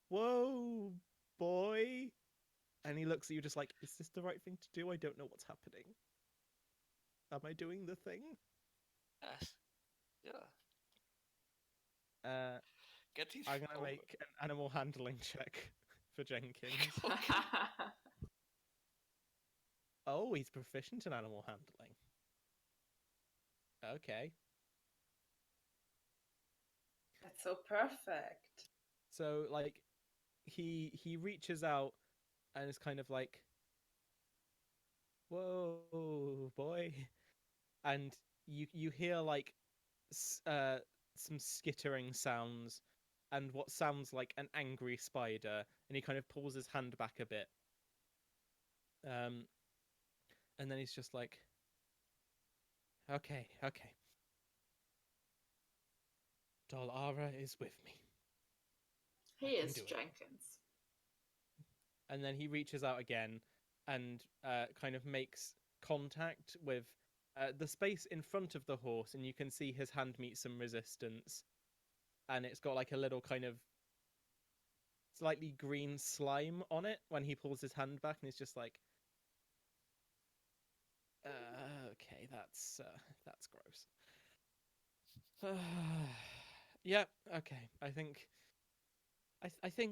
"Whoa, boy!" And he looks at you just like, is this the right thing to do? I don't know what's happening. Am I doing the thing? Yes. Yeah. Getting I'm gonna over. make an animal handling check for Jenkins. Okay. Oh, he's proficient in animal handling. Okay. That's so perfect. So like he reaches out and is kind of like, whoa, boy. And you hear like some skittering sounds and what sounds like an angry spider, and he kind of pulls his hand back a bit. And then he's just like, okay. Dolara is with me. He I can is do it. Jenkins. And then he reaches out again and kind of makes contact with the space in front of the horse, and you can see his hand meet some resistance. And it's got like a little kind of slightly green slime on it when he pulls his hand back, and he's just like, okay, that's gross. Yeah, okay. I think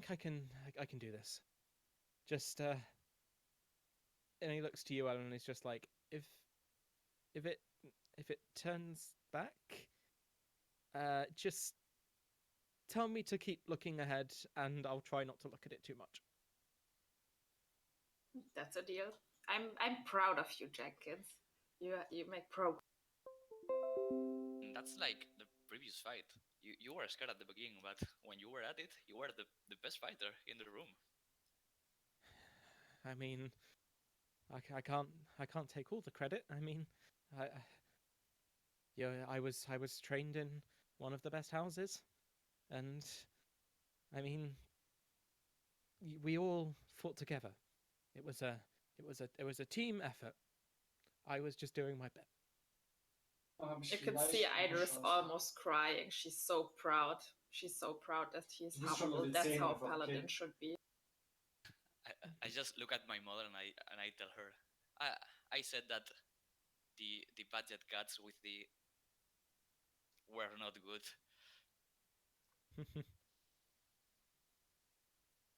I can do this. Just and he looks to you, Ellen, and he's just like, if it turns back, just tell me to keep looking ahead, and I'll try not to look at it too much. That's a deal. I'm proud of you, Jenkins. You make progress. That's like the previous fight. You were scared at the beginning, but when you were at it, you were the best fighter in the room. I mean, I can't take all the credit. I mean, I yeah, I was trained in one of the best houses, and I mean, we all fought together. It was a team effort. I was just doing my best. You can see Iris almost crying. She's so proud. She's so proud that he's humble. That's how a paladin should be. I just look at my mother and I tell her, I said that the budget cuts with the were not good.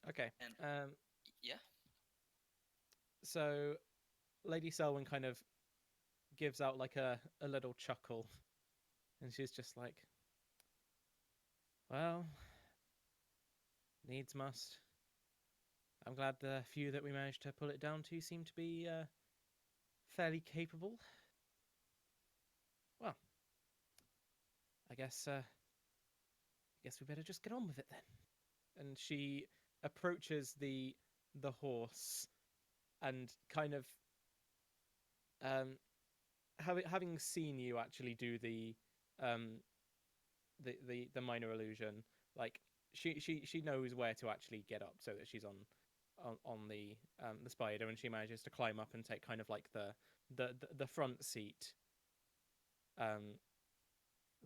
Okay. And yeah. So Lady Selwyn kind of gives out like a little chuckle, and she's just like, well, needs must. I'm glad the few that we managed to pull it down to seem to be fairly capable. Well, I guess we better just get on with it then. And she approaches the horse and kind of having seen you actually do the minor illusion, like she knows where to actually get up so that she's on the spider, and she manages to climb up and take kind of like the front seat,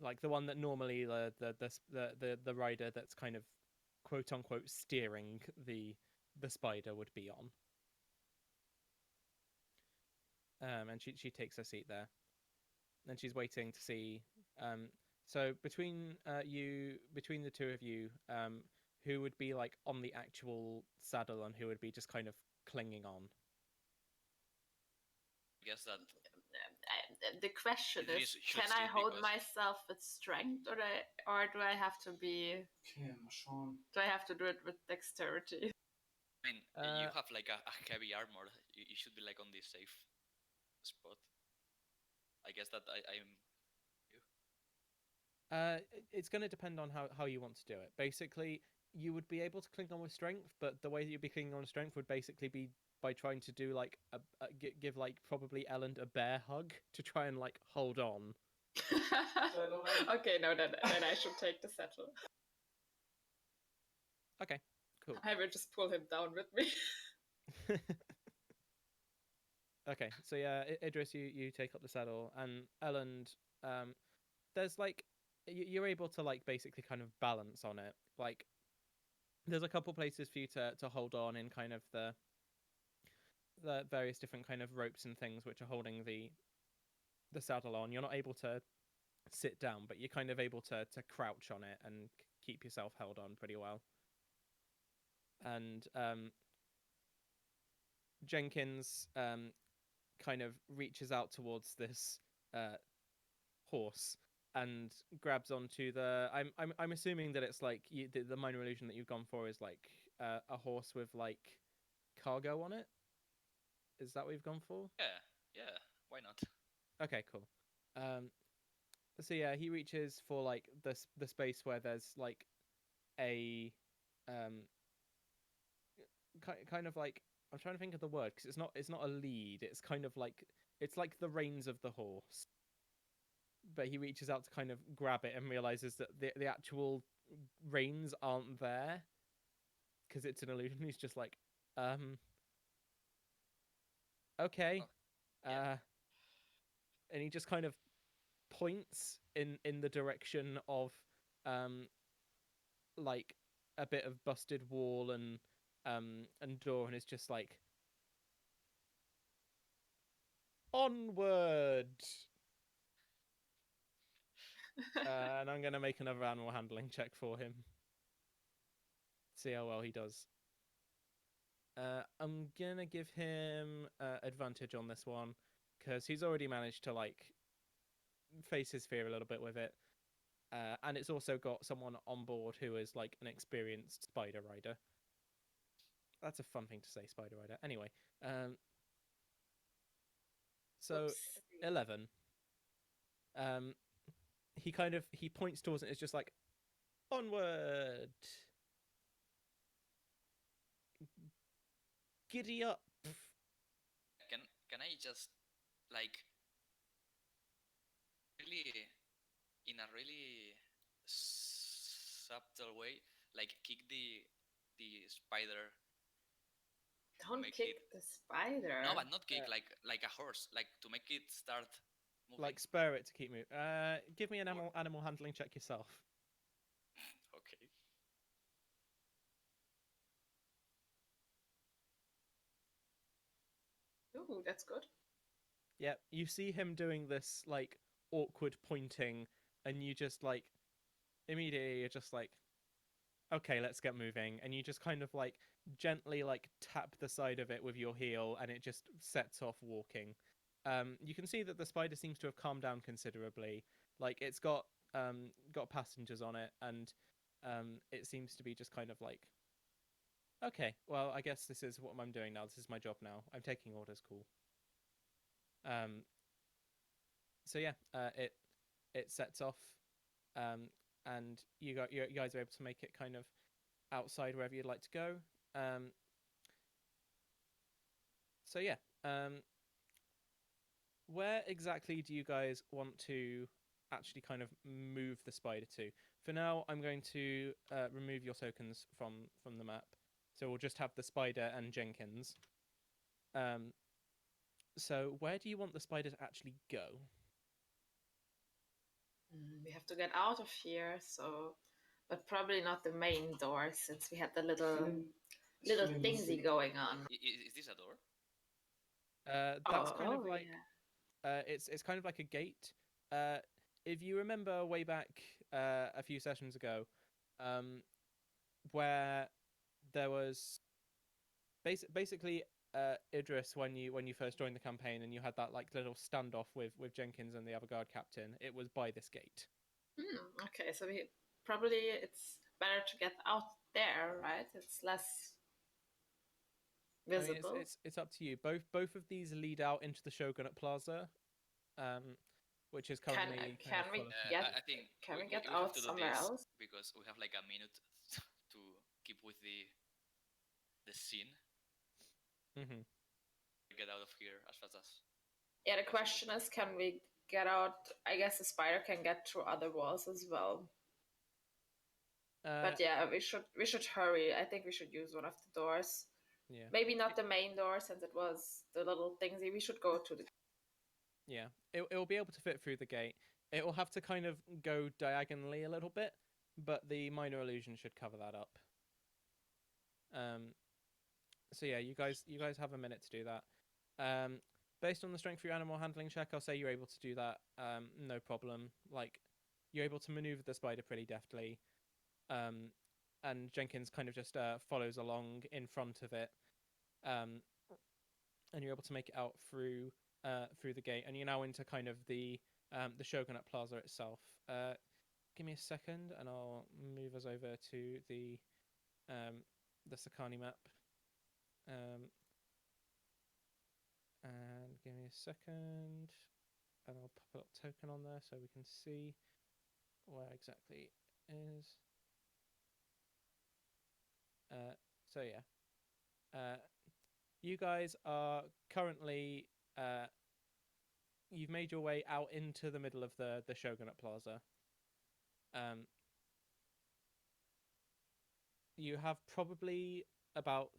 like the one that normally the rider that's kind of quote unquote steering the spider would be on. And she takes her seat there, and she's waiting to see. So between the two of you, who would be like on the actual saddle and who would be just kind of clinging on? I guess that the question is, can I hold myself with strength, or do I have to be? Do I have to do it with dexterity? I mean, you have like a heavy armor. You should be like on the safe spot. I guess that I'm you. It's going to depend on how you want to do it. Basically, you would be able to cling on with strength, but the way that you'd be clinging on with strength would basically be by trying to do like give like probably Ellen a bear hug to try and like hold on. Okay, no, then I should take the settle. Okay, cool. I will just pull him down with me. Okay, so yeah, Idris, you take up the saddle, and Ellen, there's like you're able to like basically kind of balance on it. Like there's a couple places for you to hold on in kind of the the various different kind of ropes and things which are holding the saddle on. You're not able to sit down, but you're kind of able to crouch on it and keep yourself held on pretty well. And Jenkins kind of reaches out towards this horse and grabs onto the. I'm assuming that it's like the minor illusion that you've gone for is like a horse with like cargo on it. Is that what you've gone for? Yeah, why not? Okay, cool. So yeah, he reaches for like the space where there's like a kind of like, I'm trying to think of the word because it's not a lead. It's kind of like it's like the reins of the horse. But he reaches out to kind of grab it and realizes that the actual reins aren't there because it's an illusion. He's just like, okay, Yeah. and he just kind of points in the direction of like a bit of busted wall and door, and it's just like, onward. And I'm gonna make another animal handling check for him. See how well he does. I'm gonna give him advantage on this one because he's already managed to like face his fear a little bit with it, and it's also got someone on board who is like an experienced spider rider. That's a fun thing to say, spider rider. Anyway, so Oops. 11. He points towards it. It's just like, onward. Giddy up. Can I just like really in a really subtle way like kick the spider? Don't Make kick it- the spider. No, but not kick like a horse, like to make it start moving. Like spur it to keep moving. Give me an animal handling check yourself. Okay. Ooh, that's good. Yeah, you see him doing this like awkward pointing, and you just like immediately you're just like, okay, let's get moving, and you just kind of like gently like tap the side of it with your heel, and it just sets off walking. You can see that the spider seems to have calmed down considerably. Like it's got passengers on it, and it seems to be just kind of like, okay, well, I guess this is what I'm doing now. This is my job now. I'm taking orders. Cool. So yeah, it sets off, and you guys are able to make it kind of outside wherever you'd like to go. So yeah, where exactly do you guys want to actually kind of move the spider to? For now, I'm going to remove your tokens from the map, so we'll just have the spider and Jenkins. So where do you want the spider to actually go? We have to get out of here, so, but probably not the main door since we had the little thingsy going on. Is this a door? That's kind of like yeah. it's kind of like a gate. If you remember way back a few sessions ago, where there was basically Idris when you first joined the campaign and you had that like little standoff with Jenkins and the other guard captain. It was by this gate. Okay, so it's better to get out there, right? It's less visible. I mean, it's up to you. Both of these lead out into the Shogunate Plaza, which is currently Can we full of get I think can we we get have out to do somewhere this else? because we have like a minute to keep with the scene. Mm-hmm. Get out of here as fast as. Yeah, the question is, can we get out? I guess the spider can get through other walls as well. But yeah, we should hurry. I think we should use one of the doors. Yeah. Maybe not the main door since it was the little thingsy. We should go to the. Yeah, it will be able to fit through the gate. It will have to kind of go diagonally a little bit, but the minor illusion should cover that up. So yeah, you guys have a minute to do that. Based on the strength of your animal handling check, I'll say you're able to do that. No problem. Like, you're able to maneuver the spider pretty deftly. And Jenkins kind of just follows along in front of it. And you're able to make it out through the gate, and you're now into kind of the Shogunate Plaza itself. Give me a second, and I'll move us over to the Sakani map. And give me a second, and I'll pop a little token on there so we can see where exactly it is. So yeah, you guys are currently you've made your way out into the middle of the Shogunate Plaza. You have probably about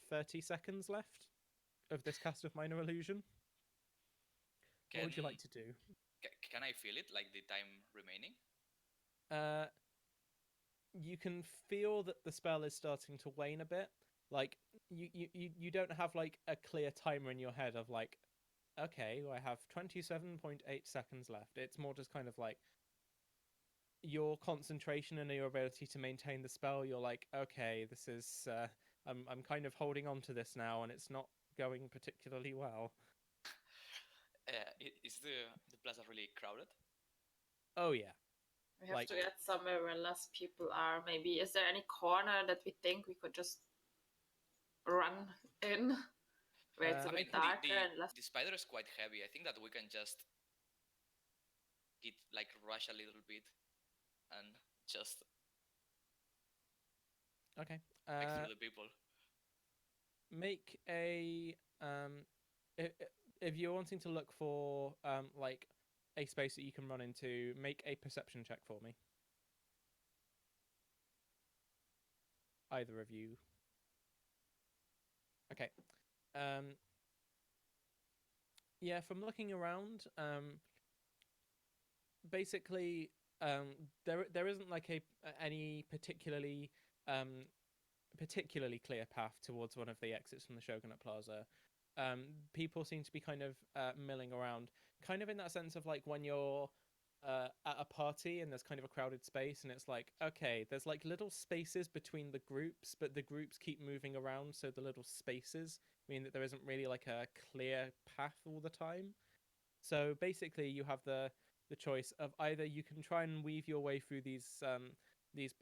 30 seconds left of this cast of minor illusion. What would you like to do? Can I feel it, like the time remaining? You can feel that the spell is starting to wane a bit. Like, you don't have like a clear timer in your head of like, okay, well, I have 27.8 seconds left. It's more just kind of like your concentration and your ability to maintain the spell. You're like, okay, this is I'm kind of holding on to this now, and it's not going particularly well. Is the plaza really crowded? Oh yeah. We have to get somewhere where less people are. Maybe is there any corner that we think we could just run in, where it's a bit darker and less? The spider is quite heavy. I think that we can just rush a little bit and just okay. Through the people. Make a if you're wanting to look for like a space that you can run into, make a perception check for me. Either of you. Okay. Yeah, from looking around, basically, there isn't like any particularly clear path towards one of the exits from the Shogunate Plaza. People seem to be kind of milling around, kind of in that sense of like when you're at a party and there's kind of a crowded space, and it's like, okay, there's like little spaces between the groups, but the groups keep moving around, so the little spaces mean that there isn't really like a clear path all the time. So basically, you have the choice of either you can try and weave your way through these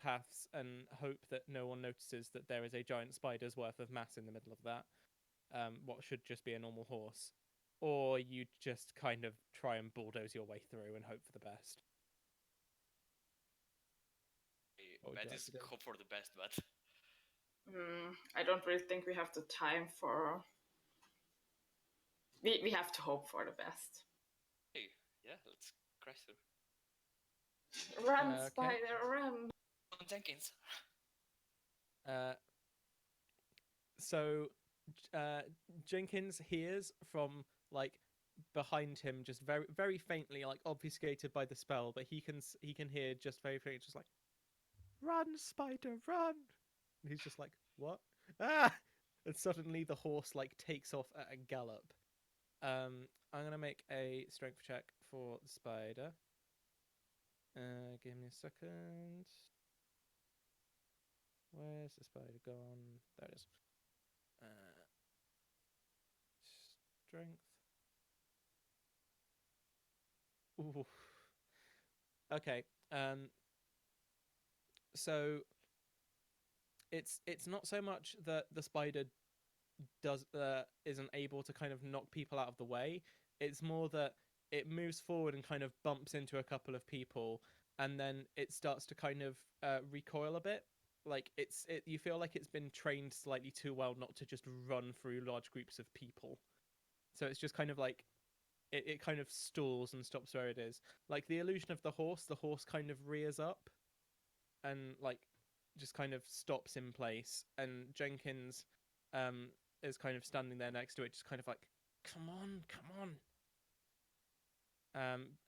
paths and hope that no one notices that there is a giant spider's worth of mass in the middle of that, what should just be a normal horse, or you just kind of try and bulldoze your way through and hope for the best. Bet is hope for the best, but I don't really think we have the time for. We have to hope for the best. Hey, yeah, let's crash through. Run, okay. Spider, run! Jenkins. So Jenkins hears from like behind him, just very very faintly, like obfuscated by the spell, but he can hear just very faintly, just like, "Run, spider, run!" And he's just like, "What?" Ah! And suddenly the horse like takes off at a gallop. I'm gonna make a strength check for the spider. Give me a second. Where's the spider gone? There it is. Strength. Ooh. Okay. So it's not so much that the spider isn't able to kind of knock people out of the way. It's more that it moves forward and kind of bumps into a couple of people, and then it starts to kind of recoil a bit. Like you feel like it's been trained slightly too well not to just run through large groups of people. So it's just kind of like it kind of stalls and stops where it is. Like the illusion of the horse kind of rears up and like just kind of stops in place, and Jenkins is kind of standing there next to it, just kind of like, come on.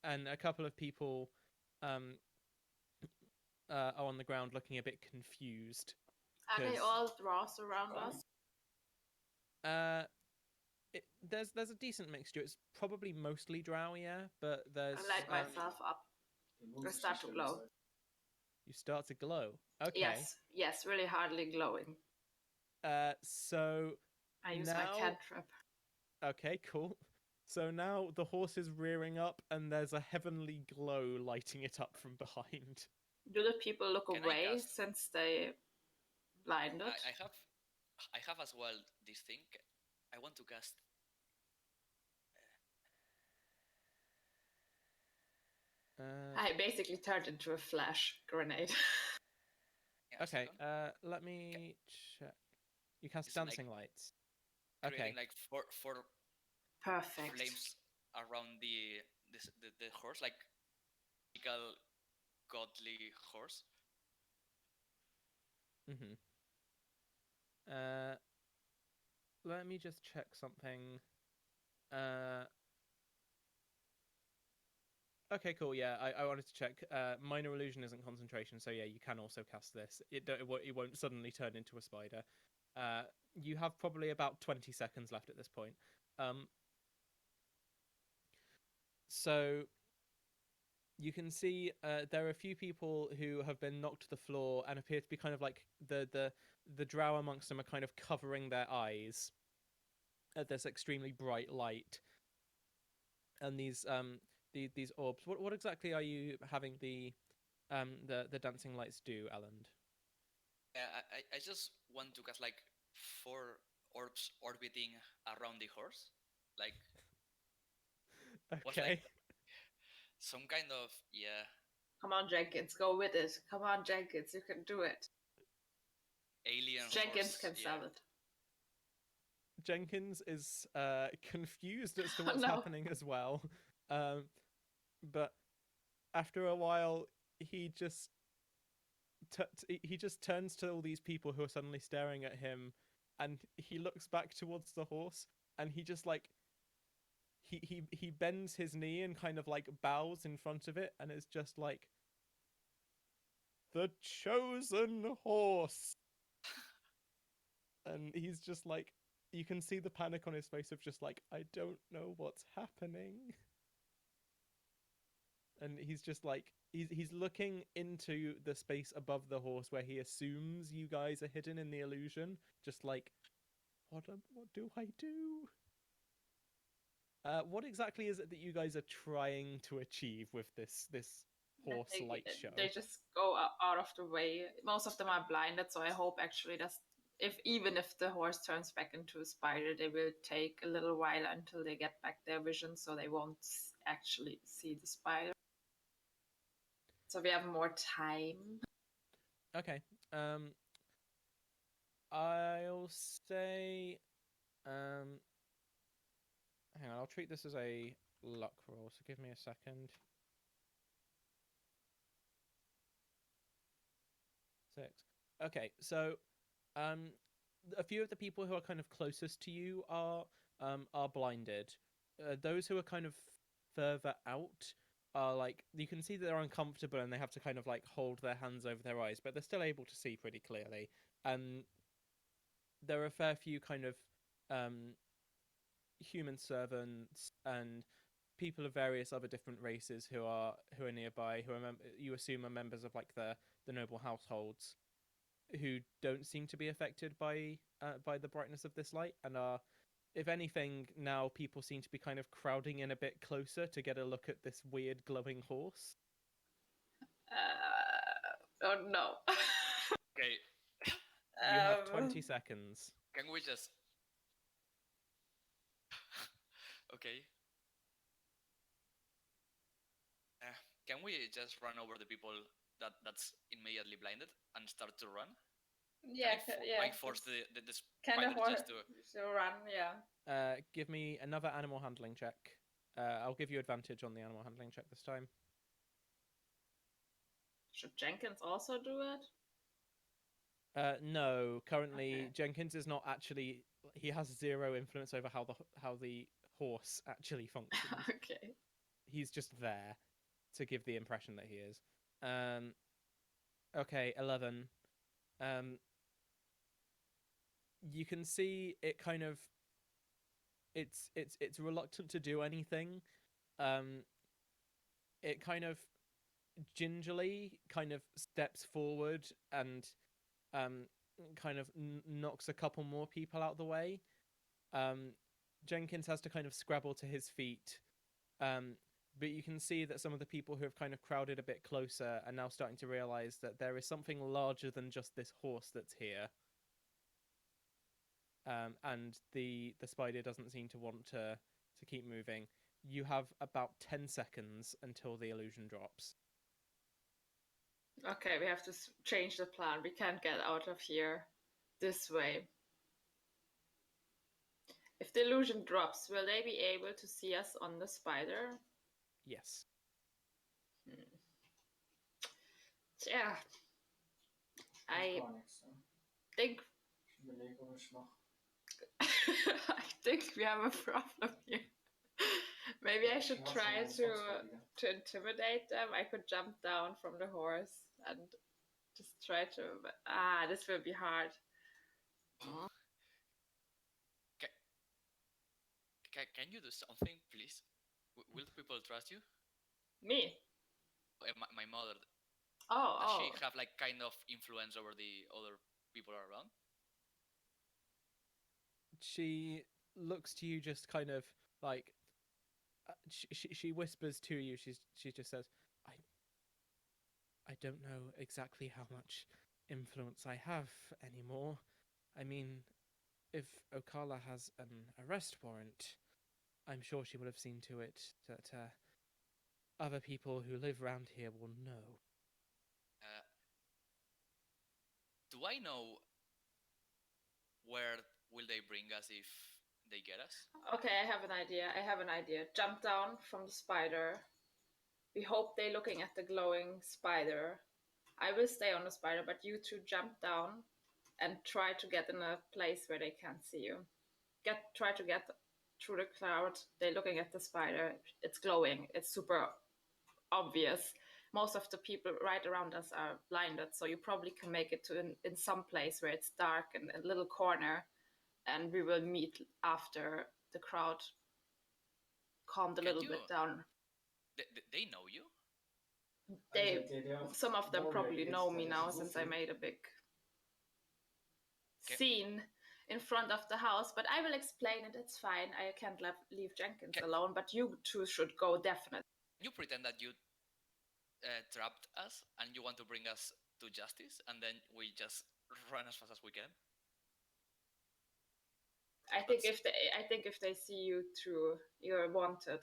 And a couple of people are on the ground looking a bit confused. Are they all drows around us? There's a decent mixture. It's probably mostly drow, yeah, but there's I light myself up. I start to glow. you start to glow. Okay. Yes, really hardly glowing. So I use my now, cantrip. okay, cool. So now the horse is rearing up, and there's a heavenly glow lighting it up from behind. Do the people look Can I away cast? since they blinded? I have as well this thing. I want to cast. I basically turned into a flash grenade. Yeah, a Okay. second. Let me check. You cast It's like dancing lights. creating Okay. like four Perfect. flames around the horse, like typical godly horse. Mhm. Uh, let me just check something. Uh, okay, cool. Yeah, I wanted to check. Minor illusion isn't concentration, so yeah, you can also cast this. It won't suddenly turn into a spider. You have probably about 20 seconds left at this point. So you can see there are a few people who have been knocked to the floor and appear to be kind of like the drow amongst them are kind of covering their eyes at this extremely bright light, and these orbs. What exactly are you having the dancing lights do, Elland? I just want to cast like 4 orbs orbiting around the horse, like was like Okay. some kind of Come on, Jenkins, go with it. Come on, Jenkins, you can do it. alien Jenkins horse. can sell it. Jenkins is confused as to Oh, what's no. happening as well, but after a while, he just he just turns to all these people who are suddenly staring at him, and he looks back towards the horse, and he just like he bends his knee and kind of like bows in front of it, and it's just like the chosen horse, and he's just like, you can see the panic on his face of just like, I don't know what's happening. And he's just like, he's looking into the space above the horse where he assumes you guys are hidden in the illusion, just like, what do I do? What exactly is it that you guys are trying to achieve with this horse light show? They just go out of the way. Most of them are blinded, so I hope actually that's even if the horse turns back into a spider, they will take a little while until they get back their vision, so they won't actually see the spider. So we have more time. Okay. I'll say, hang on, I'll treat this as a luck roll, so give me a second. 6. Okay, so a few of the people who are kind of closest to you are blinded. Those who are kind of further out are like, you can see that they're uncomfortable and they have to kind of like hold their hands over their eyes, but they're still able to see pretty clearly. And there are a fair few kind of human servants and people of various other different races who are nearby, who are you assume are members of like the noble households, who don't seem to be affected by the brightness of this light, and are, if anything, now people seem to be kind of crowding in a bit closer to get a look at this weird glowing horse. Oh no. Okay. You have 20 seconds. Can we just? Okay. Can we just run over the people that's immediately blinded and start to run? Yeah, Can I force the can spider the horse just to run? Yeah. Give me another animal handling check. I'll give you advantage on the animal handling check this time. Should Jenkins also do it? No, currently Okay. Jenkins is not actually. He has zero influence over how the horse actually functions. Okay. He's just there to give the impression that he is. Okay, 11. You can see it kind of it's reluctant to do anything. Um, it kind of gingerly kind of steps forward and um kind of knocks a couple more people out the way. Um, Jenkins has to kind of scrabble to his feet. Um, but you can see that some of the people who have kind of crowded a bit closer are now starting to realize that there is something larger than just this horse that's here. And the spider doesn't seem to want to keep moving. You have about 10 seconds until the illusion drops. Okay, we have to change the plan. We can't get out of here this way. If the illusion drops, will they be able to see us on the spider? Yes. Yeah. I think I think we have a problem here. Maybe I should try to intimidate them. I could jump down from the horse and just try to. This will be hard. Can you do something, please? Will people trust you? Me? My mother. Oh, Does she have like kind of influence over the other people around? She looks to you just kind of like she whispers to you. She just says, I don't know exactly how much influence I have anymore. I mean, if Okala has an arrest warrant, I'm sure she would have seen to it that other people who live around here will know. Do I know where will they bring us if they get us? okay. I have an idea. Jump down from the spider. We hope they're looking at the glowing spider. I will stay on the spider, but you two jump down and try to get in a place where they can't see you. Try to get through the cloud. They're looking at the spider. It's glowing. It's super obvious. Most of the people right around us are blinded, so you probably can make it to in some place where it's dark and a little corner, and we will meet after the crowd calmed a little bit down. They know you? Some of them probably know me now since I made a big scene in front of the house, but I will explain it. It's fine. I can't leave Jenkins alone, but you two should go definitely. You pretend that you trapped us and you want to bring us to justice, and then we just run as fast as we can. I think if they see you through, you're wanted.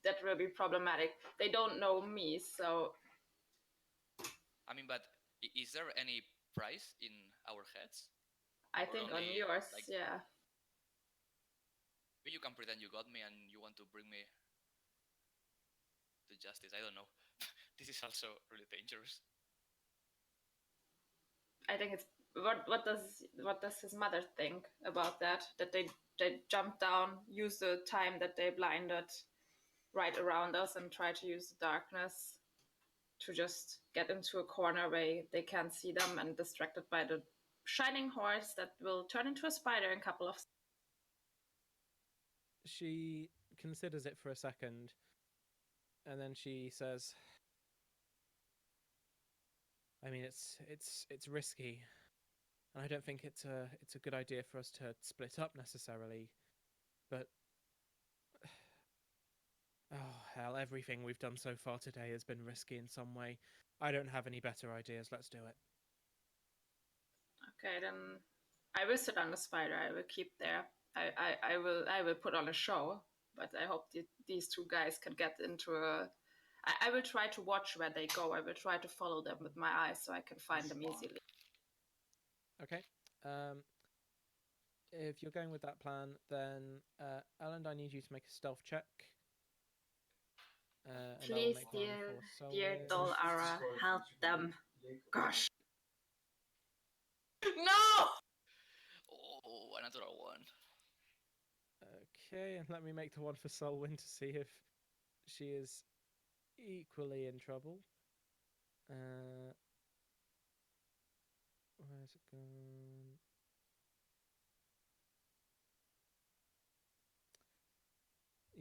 That will be problematic. They don't know me, so. I mean, but is there any price in our heads? I think on yours, like, yeah. You can pretend you got me and you want to bring me to justice. I don't know. This is also really dangerous. I think it's what does his mother think about that? That they jump down, use the time that they blinded right around us, and try to use the darkness to just get into a corner where they can't see them and distracted by the shining horse that will turn into a spider in a couple of. She considers it for a second, and then she says, I mean, it's risky, and I don't think it's a good idea for us to split up necessarily. But oh hell, everything we've done so far today has been risky in some way. I don't have any better ideas. Let's do it. Okay, then I will sit on the spider. I will keep there. I will put on a show, but I hope these two guys can get into a. I will try to watch where they go. I will try to follow them with my eyes so I can find them easily. Okay. If you're going with that plan, then Ellen, I need you to make a stealth check. Please, dear Dolara, help them. Gosh. No! Oh, a natural one. Okay, and let me make the one for Selwyn to see if she is equally in trouble. Where's it gone?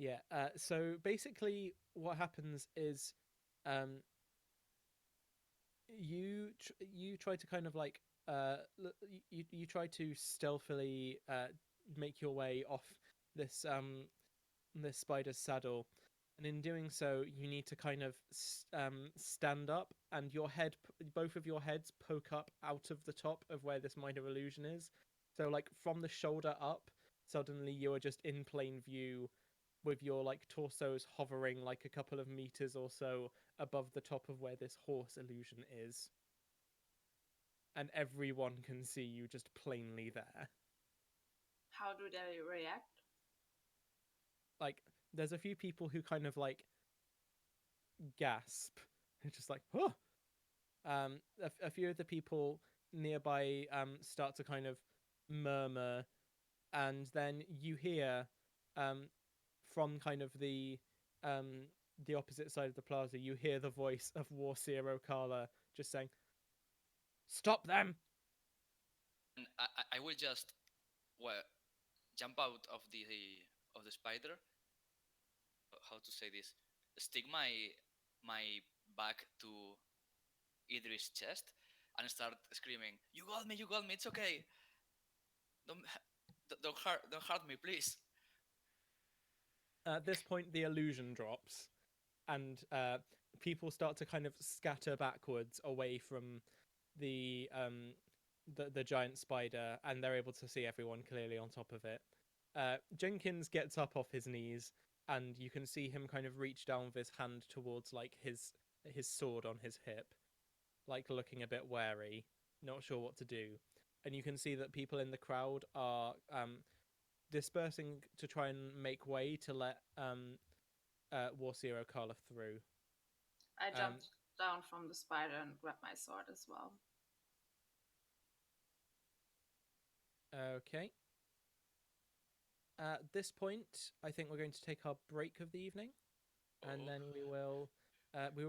Yeah. So basically, what happens is, um, you try to kind of like you try to stealthily make your way off this this spider's saddle, and in doing so, you need to kind of stand up, and both of your heads poke up out of the top of where this minor illusion is. So like from the shoulder up, suddenly you are just in plain view with your like torsos hovering like a couple of meters or so above the top of where this horse illusion is. And everyone can see you just plainly there. How do they react? Like, there's a few people who kind of like gasp. They're just like, oh. A few of the people nearby start to kind of murmur, and then you hear from kind of the opposite side of the plaza, you hear the voice of Warseer Okala just saying, "Stop them!" And I will just, well, jump out of the spider. How to say this? Stick my back to Idris' chest and start screaming, "You got me! You got me! It's okay! Don't don't hurt me, please!" At this point, the illusion drops, and people start to kind of scatter backwards away from the the giant spider, and they're able to see everyone clearly on top of it. Jenkins gets up off his knees, and you can see him kind of reach down with his hand towards like his sword on his hip, like looking a bit wary, not sure what to do. And you can see that people in the crowd are dispersing to try and make way to let Warseer Okala through. I jumped down from the spider and grabbed my sword as well. Okay. At this point, I think we're going to take our break of the evening, and then we will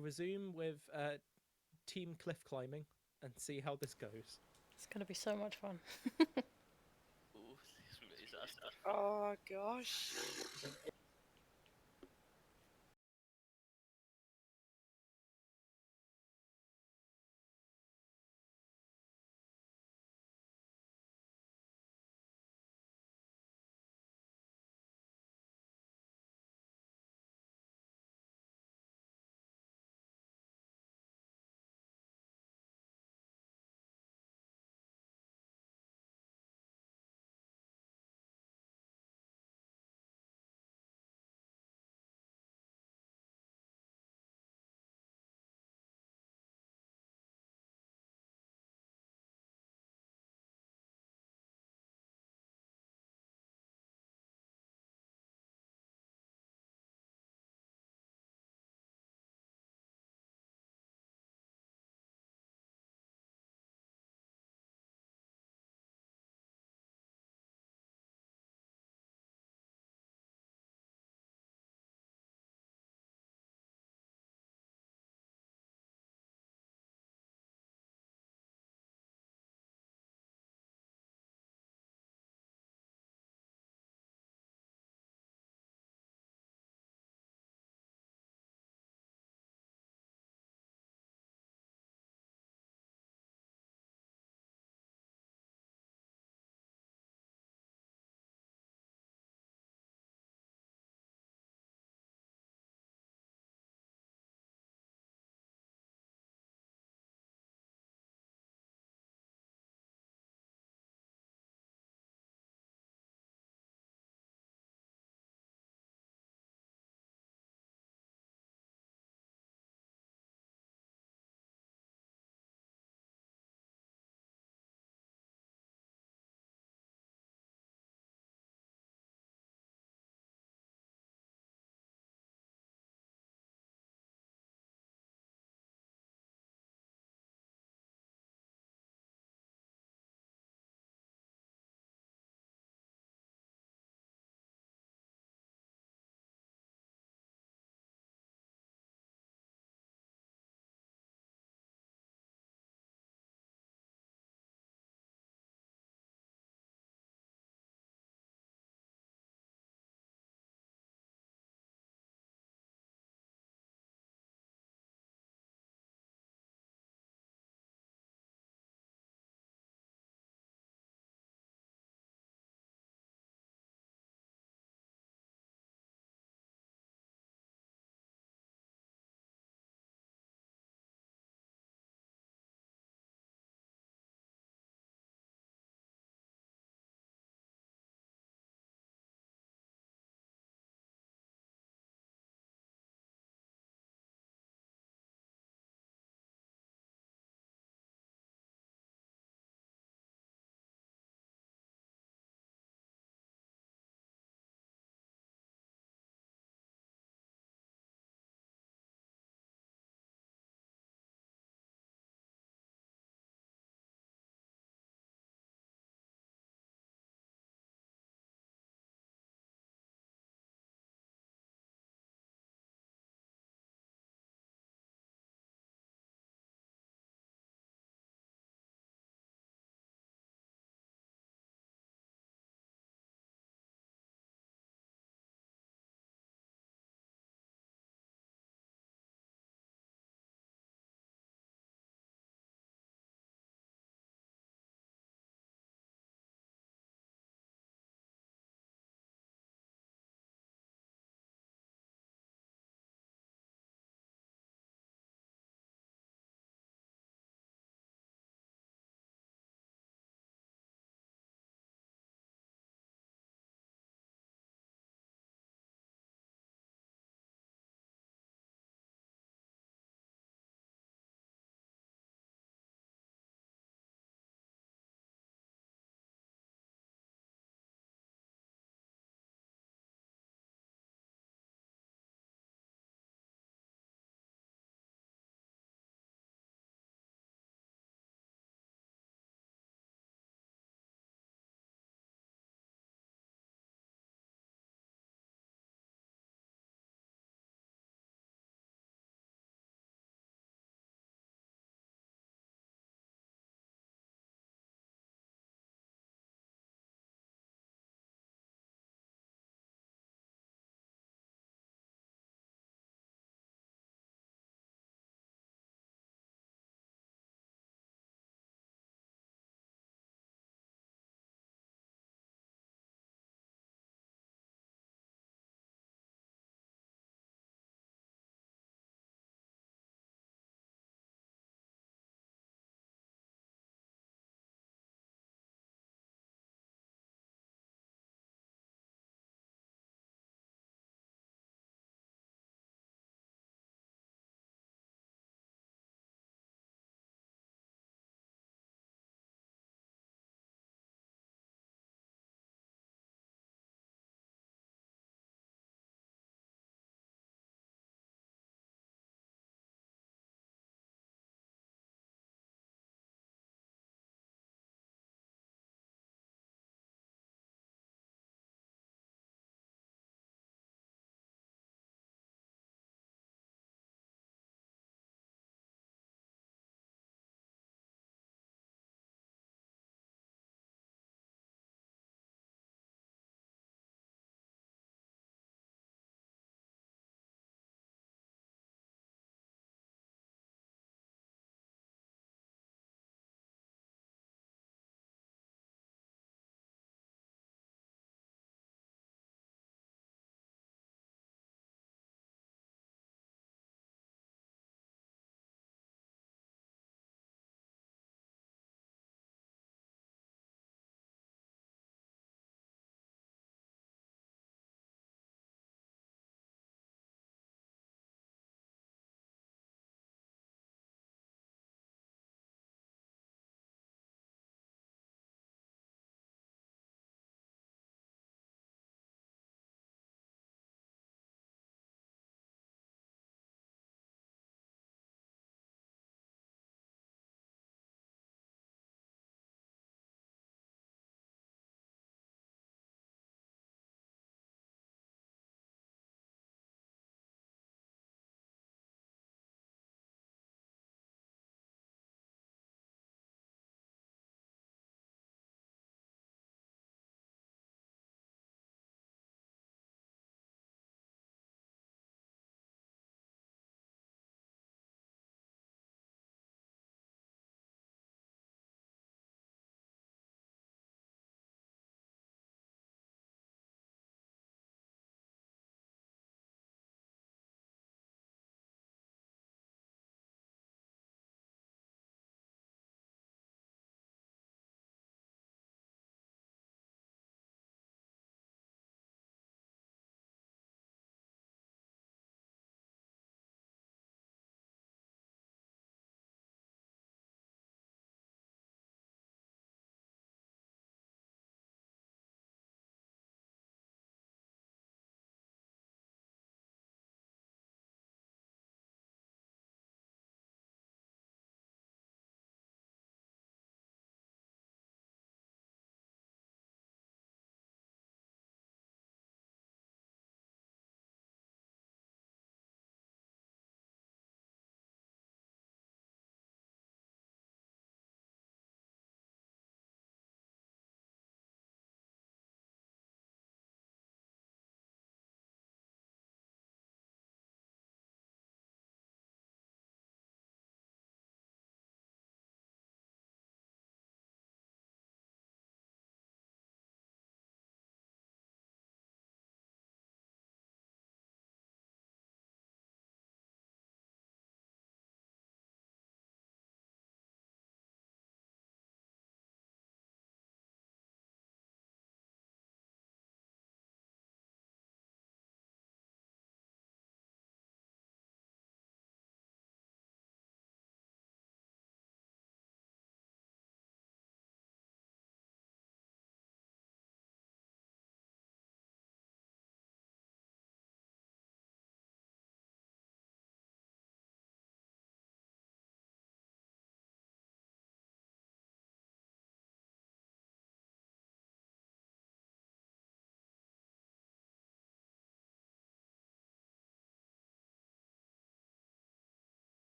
resume with team cliff climbing and see how this goes. It's going to be so much fun. Ooh, this will be a disaster. Oh gosh.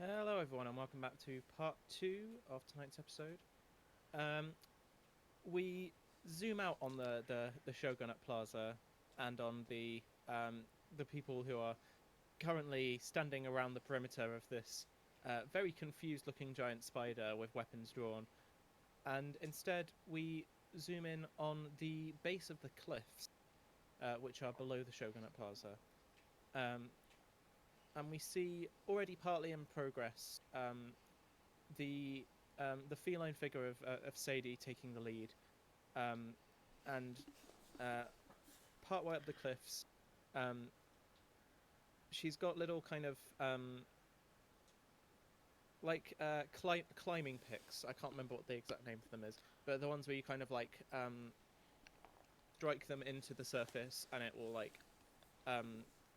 Hello, everyone, and welcome back to part 2 of tonight's episode. We zoom out on the Shogunate Plaza and on the people who are currently standing around the perimeter of this very confused-looking giant spider with weapons drawn. And instead, we zoom in on the base of the cliffs, which are below the Shogunate Plaza. And we see already partly in progress the feline figure of Sadie taking the lead, and part way up the cliffs, she's got little kind of climbing picks. I can't remember what the exact name for them is, but the ones where you kind of like strike them into the surface and it will like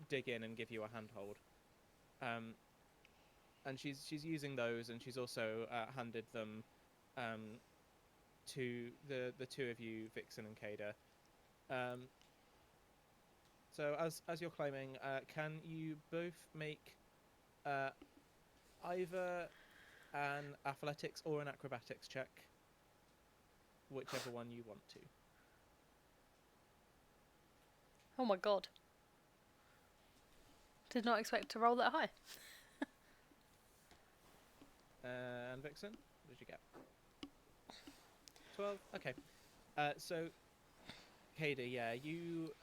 dig in and give you a handhold. And she's using those, and she's also handed them to the two of you, Vixen and Kada. So as you're climbing, can you both make either an athletics or an acrobatics check, whichever one you want to. Oh my god. Did not expect to roll that high. And Vixen, what did you get? 12. Okay. So, Kada, yeah, you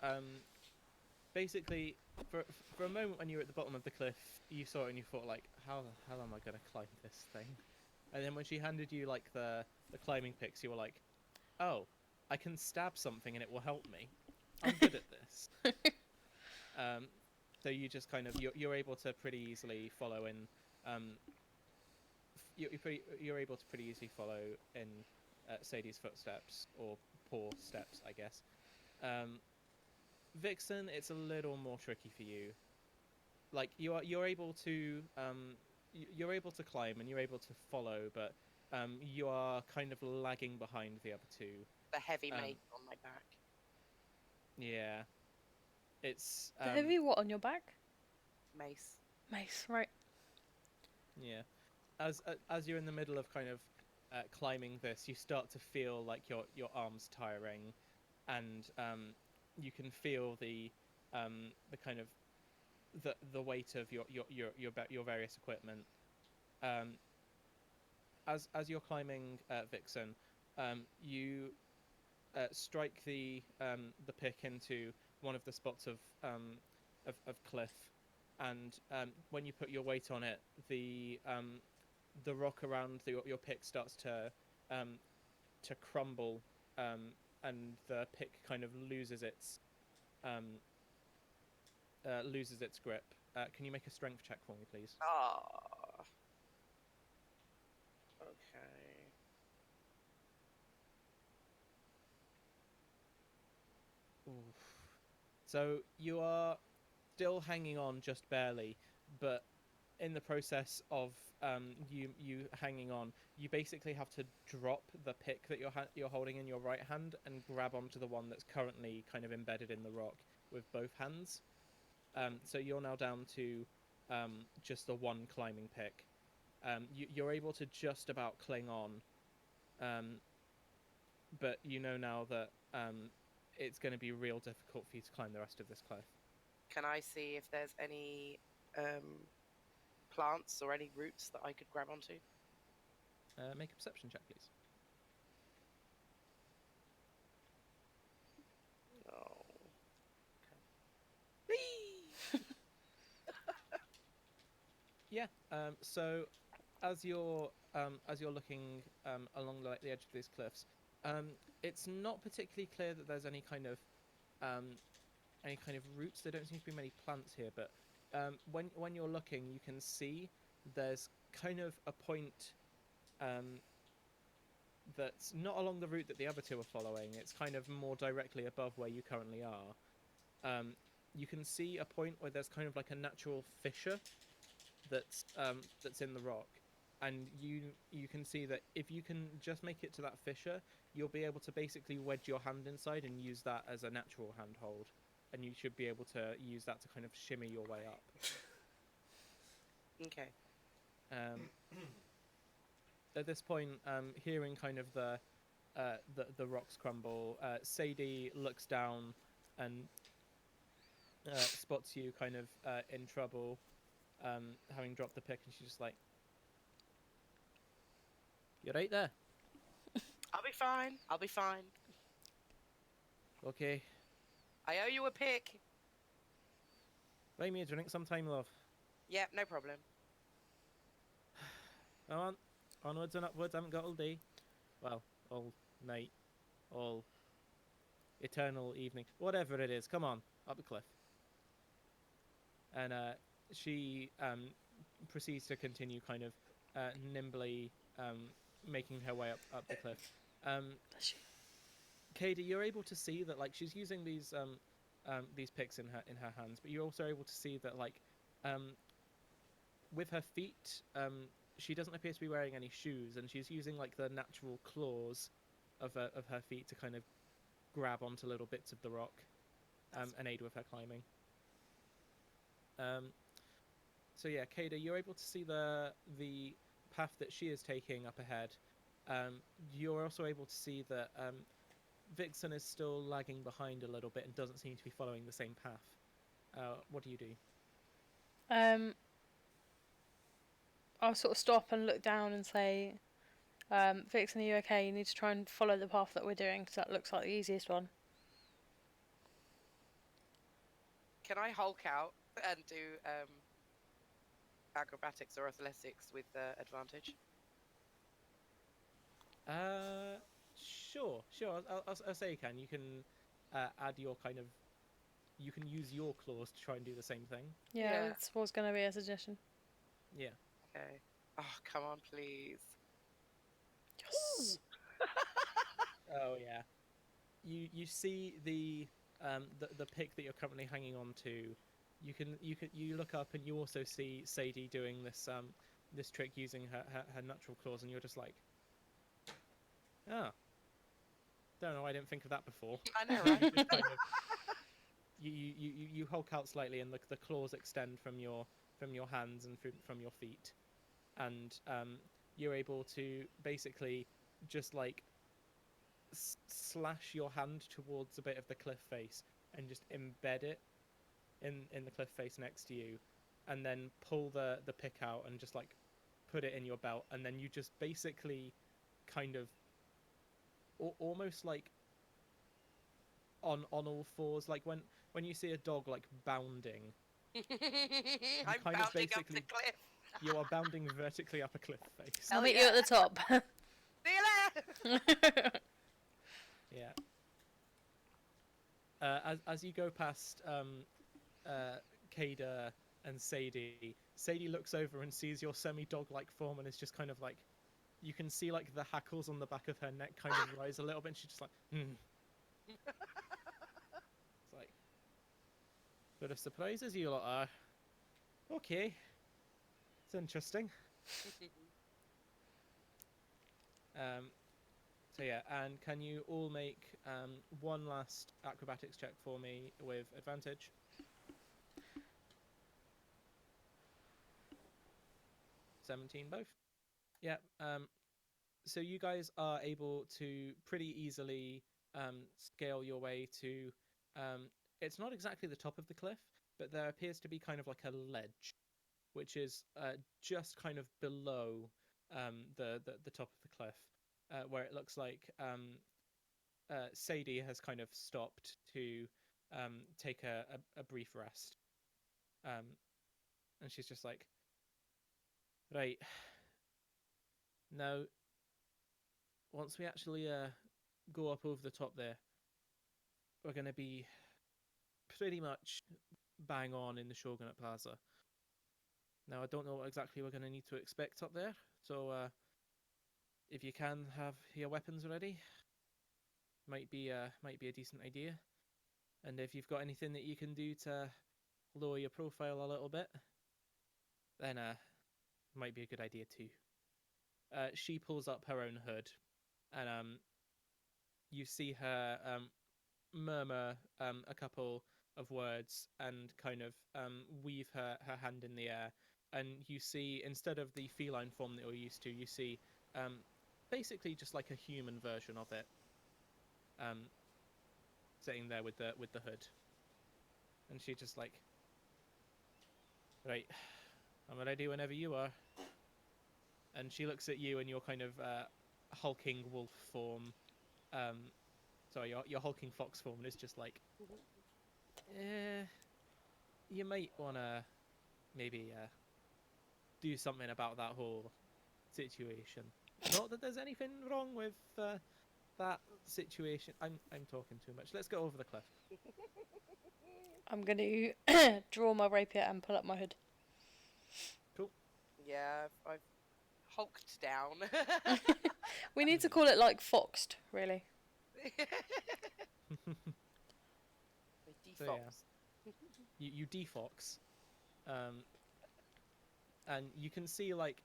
basically for a moment when you were at the bottom of the cliff, you saw it and you thought like, how the hell am I gonna climb this thing? And then when she handed you like the climbing picks, you were like, oh, I can stab something and it will help me. I'm good at this. So you just kind of you're able to pretty easily follow in. You're able to pretty easily follow in Sadie's footsteps, or poor steps, I guess. Vixen, it's a little more tricky for you. Like you're able to climb and you're able to follow, but you are kind of lagging behind the other two. The heavy mate on my back. Yeah, it's The heavy what on your back? Mace. Mace, right. Yeah, as you're in the middle of kind of climbing this, you start to feel like your arms tiring, and you can feel the kind of the weight of your various equipment. As you're climbing, Vixen, you strike the pick into one of the spots of cliff, and when you put your weight on it, the rock around your pick starts to crumble, and the pick kind of loses its grip. Can you make a strength check for me, please? Ah. Okay. Oof. So you are still hanging on just barely, but in the process of you hanging on, you basically have to drop the pick that you're holding in your right hand and grab onto the one that's currently kind of embedded in the rock with both hands. So you're now down to just the one climbing pick. You're able to just about cling on, but you know now that it's going to be real difficult for you to climb the rest of this cliff. Can I see if there's any plants or any roots that I could grab onto? Make a perception check, please. Oh. Yeah. So as you're looking along the edge of these cliffs, it's not particularly clear that there's any kind of roots. There don't seem to be many plants here, but when you're looking, you can see there's kind of a point that's not along the route that the other two are following. It's kind of more directly above where you currently are. You can see a point where there's kind of like a natural fissure that's in the rock, and you can see that if you can just make it to that fissure, you'll be able to basically wedge your hand inside and use that as a natural handhold, and you should be able to use that to kind of shimmy your way up. Okay. Um, at this point, hearing kind of the rocks crumble, Sadie looks down and spots you kind of in trouble, having dropped the pick, and she's just like, "You're right there. I'll be fine. I'll be fine. Okay, I owe you a pick. buy me a drink sometime, love. Yep, no problem. Come on, onwards and upwards. I haven't got all day. Well, all night, all eternal evening, whatever it is. Come on, up the cliff." And she proceeds to continue kind of nimbly making her way up the cliff. Bless you. Kada, you're able to see that like she's using these picks in her hands, but you're also able to see that like with her feet, she doesn't appear to be wearing any shoes, and she's using like the natural claws of her feet to kind of grab onto little bits of the rock and aid with her climbing. So yeah, Kada, you're able to see the path that she is taking up ahead. You're also able to see that Vixen is still lagging behind a little bit and doesn't seem to be following the same path. What do you do? I'll sort of stop and look down and say, Vixen, are you okay? You need to try and follow the path that we're doing, because that looks like the easiest one. Can I Hulk out and do acrobatics or athletics with advantage? Sure. I'll say you can. You can add your kind of. You can use your claws to try and do the same thing. Yeah, that was going to be a suggestion. Yeah. Okay. Oh, come on, please. Yes. Oh yeah. You see the pick that you're currently hanging on to. You look up and you also see Sadie doing this trick using her natural claws, and you're just like, oh, don't know why I didn't think of that before. I know, right? Just kind of, you hulk out slightly, and the claws extend from your hands and from your feet, and you're able to basically just like slash your hand towards a bit of the cliff face and just embed it in the cliff face next to you, and then pull the pick out and just like put it in your belt, and then you just basically kind of almost like on all fours, like when you see a dog like bounding. I'm kind of bounding up the basically- cliff. You are bounding vertically up a cliff face. I'll Hell meet you yeah. at the top. See you later. Yeah. As you go past Kada and Sadie, Sadie looks over and sees your semi-dog-like form and is just kind of like, you can see like the hackles on the back of her neck kind of rise a little bit, and she's just like, It's like, bit of surprises you lot are. Okay. It's interesting. So yeah, and can you all make one last acrobatics check for me with advantage? 17 both. Yeah. So you guys are able to pretty easily scale your way to. It's not exactly the top of the cliff, but there appears to be kind of like a ledge, which is just kind of below the top of the cliff, where it looks like Sadie has kind of stopped to take a brief rest, and she's just like, right, now once we actually go up over the top there, we're going to be pretty much bang on in the Shogunate Plaza. Now I don't know what exactly we're going to need to expect up there, so if you can have your weapons ready, might be a decent idea. And if you've got anything that you can do to lower your profile a little bit, then might be a good idea too. She pulls up her own hood, and you see her murmur a couple of words and kind of weave her hand in the air, and you see, instead of the feline form that you're used to, you see basically just like a human version of it, sitting there with the hood. And she just like, right, I'm ready whenever you are. And she looks at you and your kind of hulking wolf form, sorry, your hulking fox form, and it's just like, you might wanna maybe do something about that whole situation. Not that there's anything wrong with that situation. I'm talking too much. Let's go over the cliff. I'm going to draw my rapier and pull up my hood. Cool. Yeah, I've hulked down. We need to call it like foxed, really. So yeah, you defox, and you can see like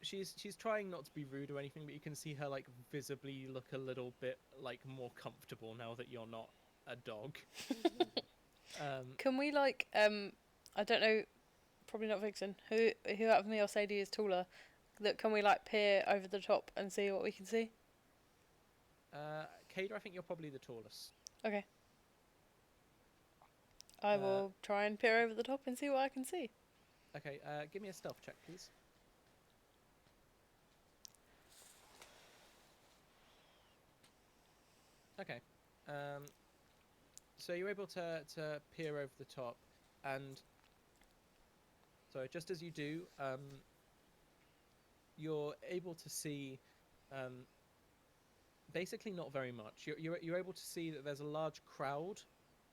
she's trying not to be rude or anything, but you can see her like visibly look a little bit like more comfortable now that you're not a dog. Can we like I don't know, probably not Vixen. Who out of me or Sadie is taller? That can we like peer over the top and see what we can see? Kader, I think you're probably the tallest. Okay. I will try and peer over the top and see what I can see. Okay, give me a stealth check, please. Okay. So you're able to peer over the top, and so just as you do, you're able to see basically not very much. You're able to see that there's a large crowd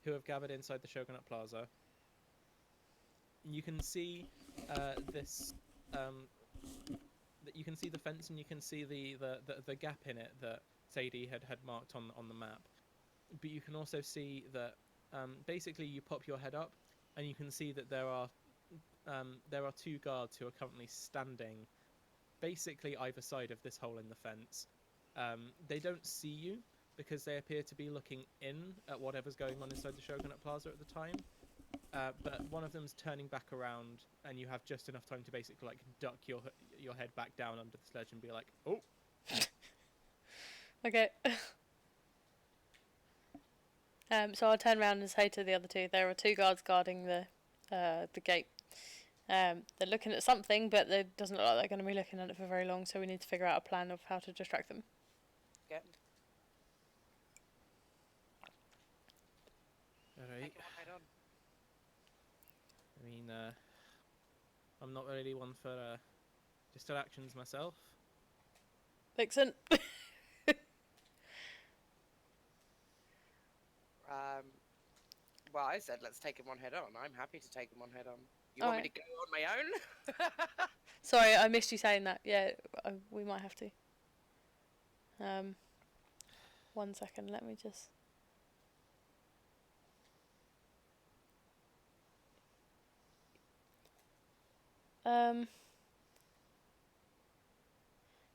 who have gathered inside the Shogunate Plaza. You can see this. That you can see the fence, and you can see the gap in it that Sadie had marked on the map. But you can also see that basically you pop your head up, and you can see that there are two guards who are currently standing basically either side of this hole in the fence. They don't see you because they appear to be looking in at whatever's going on inside the Shogunate Plaza at the time. But one of them's turning back around, and you have just enough time to basically like duck your head back down under the sledge and be like, "Oh." Okay. So I'll turn around and say to the other two, there are two guards guarding the gate. They're looking at something, but it doesn't look like they're going to be looking at it for very long, so we need to figure out a plan of how to distract them. Get. Alright. Take it one head on. I mean, I'm not really one for distractions myself. Vixen. Well, I said let's take him one head on. I'm happy to take him one head on. You All want me right. to go on my own? Sorry, I missed you saying that. Yeah, we might have to. 1 second, let me just...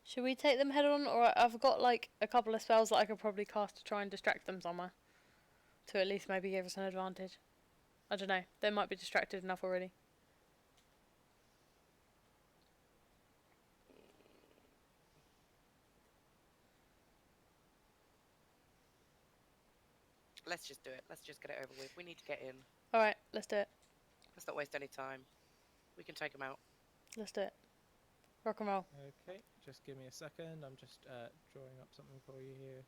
Should we take them head on, or I've got like a couple of spells that I could probably cast to try and distract them somewhere, to at least maybe give us an advantage. I don't know. They might be distracted enough already. Let's just do it. Let's just get it over with. We need to get in. All right, let's do it. Let's not waste any time. We can take him out. Let's do it. Rock and roll. Okay, just give me a second. I'm just drawing up something for you here.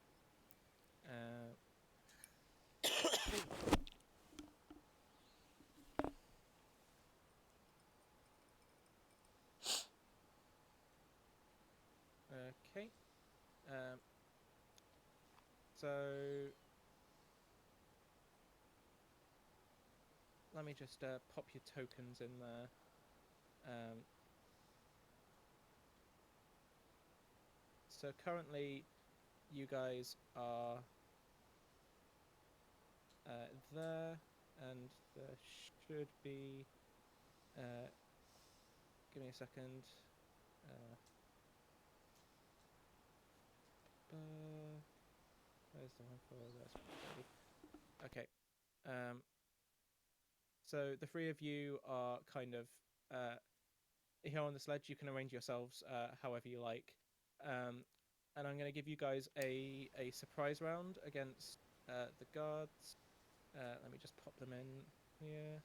Okay. So let me just pop your tokens in there. So currently, you guys are there, and there should be. Give me a second. Where's the one for this? Okay. So the three of you are kind of here on this ledge. You can arrange yourselves however you like. And I'm going to give you guys a surprise round against the guards. Let me just pop them in here.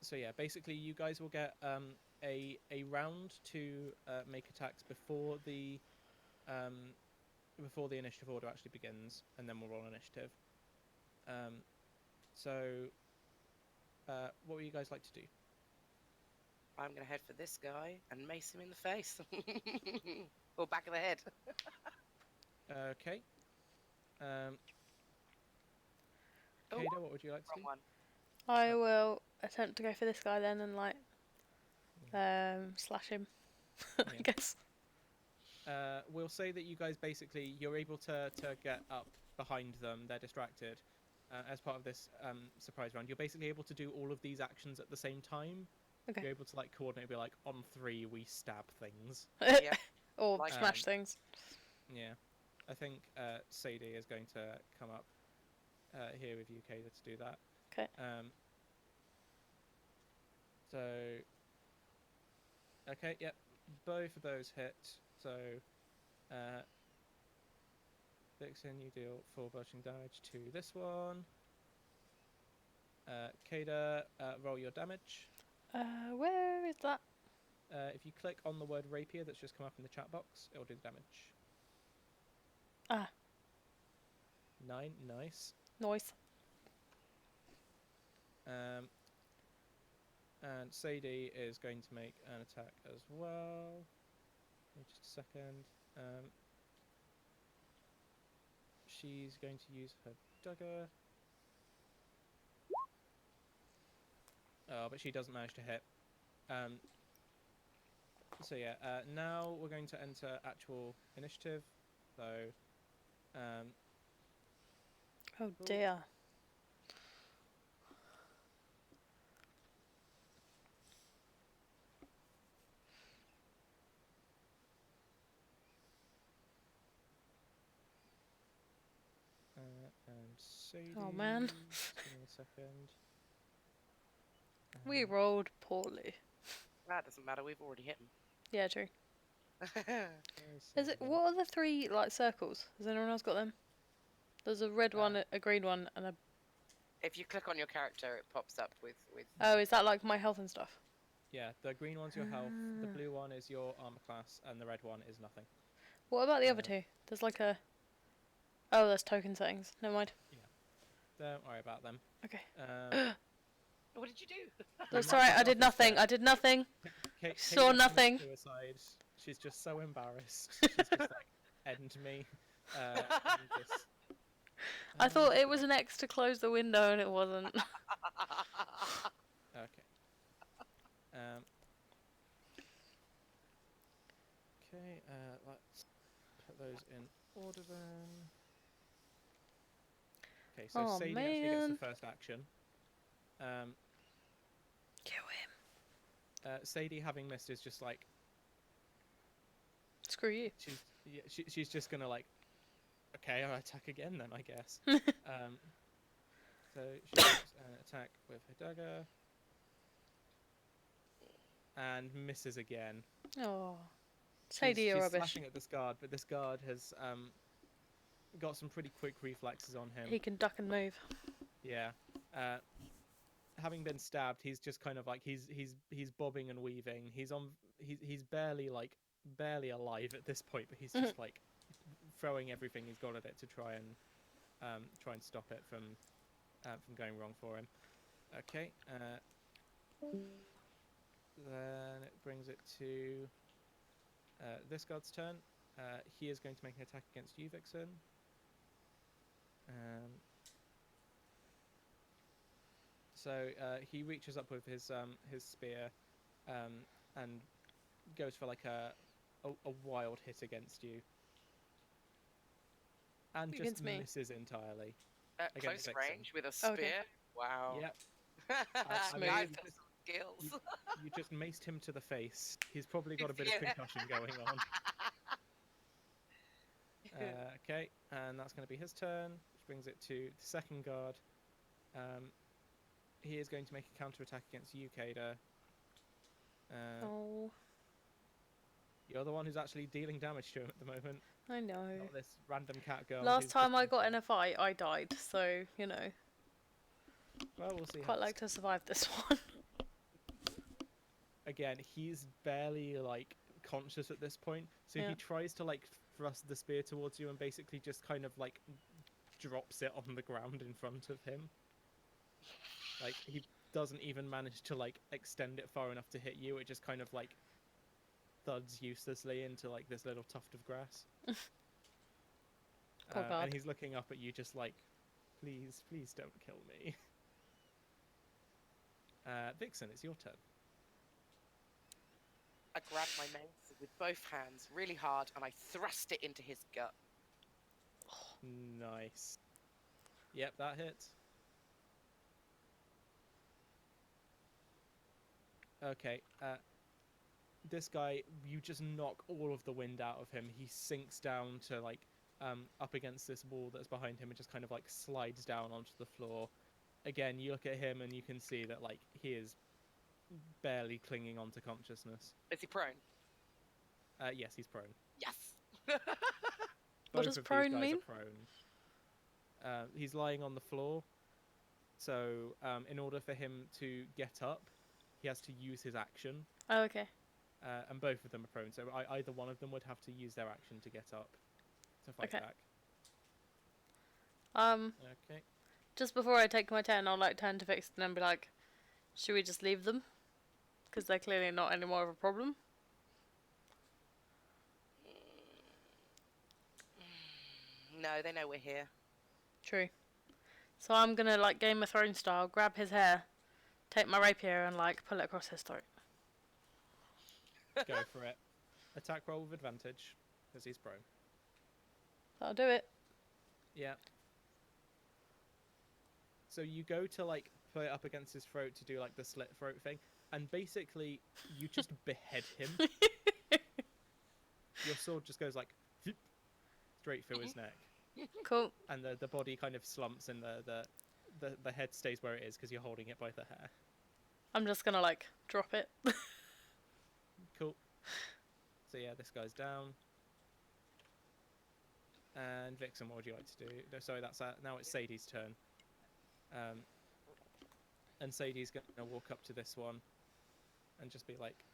So yeah, basically you guys will get a round to make attacks before the initiative order actually begins, and then we'll roll initiative. So what would you guys like to do? I'm going to head for this guy and mace him in the face. Or back of the head. Okay. Oh, Kada, what would you like to wrong do? one. I will attempt to go for this guy then and like slash him. I Yeah. guess. We'll say that you guys basically you're able to get up behind them. They're distracted. As part of this surprise round, you're basically able to do all of these actions at the same time. Okay. You're able to like coordinate, be like, on 3 we stab things. Yeah. Or Like- smash things. Yeah, I think Sadie is going to come up here with you, Kada, to do that. Okay. So, okay, yep, both of those hit. So, Vixen, you deal 4 bludgeoning damage to this one. Kada, roll your damage. Where is that? If you click on the word rapier that's just come up in the chat box, it'll do the damage. Ah. 9, nice. Noise. And Sadie is going to make an attack as well. In just a second. She's going to use her dagger. Oh, but she doesn't manage to hit. So yeah, now we're going to enter actual initiative. So, Oh dear. and Sadie. Oh, man. Just give me a second. We rolled poorly. That doesn't matter. We've already hit him. Yeah, true. Where's Is it? Sadie? What are the 3 like circles? Has anyone else got them? There's a red one, a green one, and a. If you click on your character, it pops up with. Oh, is that like my health and stuff? Yeah, the green one's your health, the Ah. blue one is your armor class, and the red one is nothing. What about the other 2? There's like a. Oh, there's token settings. Never mind. Don't worry about them. Okay. What did you do? That's alright. I did nothing. I did nothing. Saw nothing. Suicide. She's just so embarrassed. She's just like, end me. And just, I thought it was an X to close the window, and it wasn't. Okay. Okay, let's put those in order then. Okay, so Oh, Sadie actually gets the man. first action. Kill him. Sadie, having missed, is just like Screw you. she's just gonna like, okay, I'll attack again then, I guess. So she makes an attack with her dagger and misses again. Oh. Sadie, you're she's rubbish. slashing at this guard, but this guard has got some pretty quick reflexes on him. He can duck and move. Yeah. Having been stabbed, he's just kind of like he's bobbing and weaving. He's barely alive at this point, but he's just like throwing everything he's got at it to try and stop it from going wrong for him. Okay. Then it brings it to this guard's turn. He is going to make an attack against you, Vixen. So he reaches up with his spear and goes for like a wild hit against you, and just Against me. misses entirely. At Against close Vixen. range with a spear. Okay. Wow. Yep. Smooth. Guys got some skills. You just maced him to the face. He's probably got a bit of Yeah. concussion going on. Okay, and that's going to be his turn, which brings it to the second guard. He is going to make a counterattack against you, Kada. Oh, You're the one who's actually dealing damage to him at the moment, I know. not this random cat girl. Last who's time just I got in a fight, I died, so, you know. Well, we'll see. Quite like to survive this one. Again, he's barely like conscious at this point, so Yeah. he tries to like thrust the spear towards you and basically just kind of like drops it on the ground in front of him. Like he doesn't even manage to like extend it far enough to hit you. It just kind of like thuds uselessly into like this little tuft of grass. Poor guard. And he's looking up at you just like, please, please don't kill me. Vixen, it's your turn. I grab my mace with both hands really hard and I thrust it into his gut. Nice. Yep, that hits. Okay, this guy, you just knock all of the wind out of him. He sinks down to like up against this wall that's behind him and just kind of like slides down onto the floor. Again, you look at him and you can see that like he is barely clinging onto consciousness. Is he prone? Yes, he's prone. Yes! What Both does of prone these guys mean? are prone. He's lying on the floor, so in order for him to get up, he has to use his action. Oh, okay. And both of them are prone, so either one of them would have to use their action to get up to fight Okay. back. Okay. Just before I take my turn, I'll like turn to Vixen and be like, should we just leave them? Because they're clearly not any more of a problem. No, they know we're here. True. So I'm gonna like Game of Thrones style, grab his hair, take my rapier and like pull it across his throat. Go for it. Attack roll with advantage, because he's prone. That'll do it. Yeah. So you go to like put it up against his throat to do like the slit throat thing, and basically you just behead him. Your sword just goes like straight through his neck, Cool. and the body kind of slumps, and the head stays where it is because you're holding it by the hair. I'm just gonna like drop it. Cool. So yeah, this guy's down. And Vixen, what would you like to do? No, sorry, that's now it's Sadie's turn. And Sadie's gonna walk up to this one and just be like,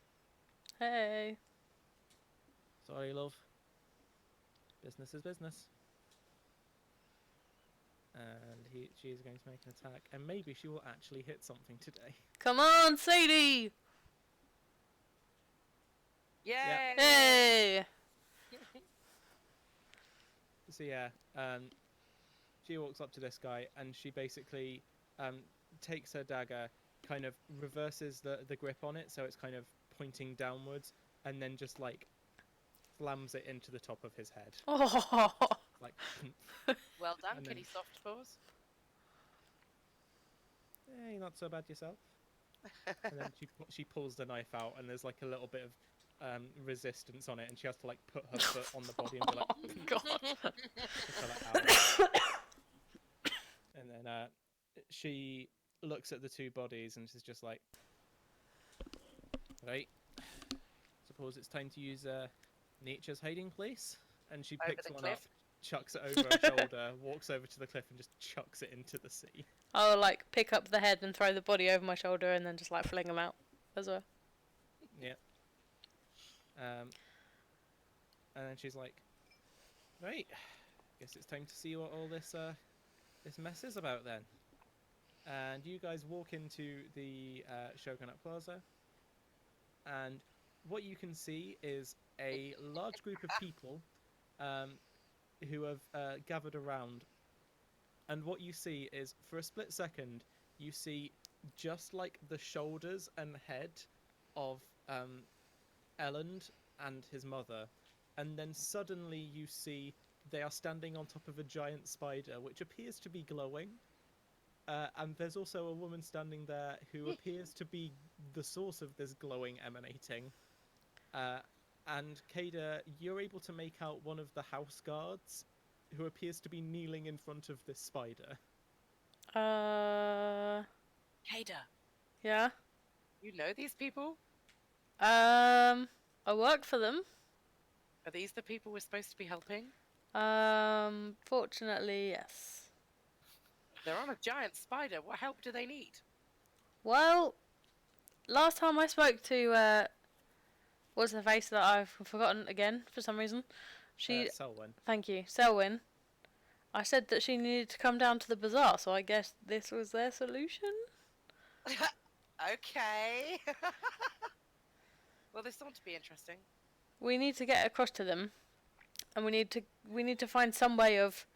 Hey. "Sorry, love. Business is business." And she is going to make an attack, and maybe she will actually hit something today. Come on, Sadie! Yay! Hey! So yeah, she walks up to this guy, and she basically takes her dagger, kind of reverses the grip on it, so it's kind of pointing downwards, and then just like slams it into the top of his head. Oh. Like, Well done, And kitty then- soft paws. hey, not so bad yourself. And then she pulls the knife out, and there's like a little bit of resistance on it, and she has to like put her foot on the body and be like, God. to pull it out. And then she looks at the two bodies and she's just like, right, suppose it's time to use nature's hiding place. And she Over picks the one cliff? up, chucks it over her shoulder, walks over to the cliff and just chucks it into the sea. I'll like pick up the head and throw the body over my shoulder and then just like fling them out as well. Yeah. And then she's like, right, guess it's time to see what all this this mess is about then. And you guys walk into the Shogunate Plaza, and what you can see is a large group of people who have gathered around. And what you see is, for a split second, you see just like the shoulders and head of Elland and his mother, and then suddenly you see they are standing on top of a giant spider which appears to be glowing, and there's also a woman standing there who appears to be the source of this glowing emanating, and Kada, you're able to make out one of the house guards who appears to be kneeling in front of this spider. Hader, Yeah. you know these people? I work for them. Are these the people we're supposed to be helping? Fortunately, yes. They're on a giant spider. What help do they need? Well, last time I spoke to, what's the face that I've forgotten again for some reason? Selwyn. Thank you, Selwyn. I said that she needed to come down to the bazaar, so I guess this was their solution? Okay. Well, this ought to be interesting. We need to get across to them, and we need to find some way of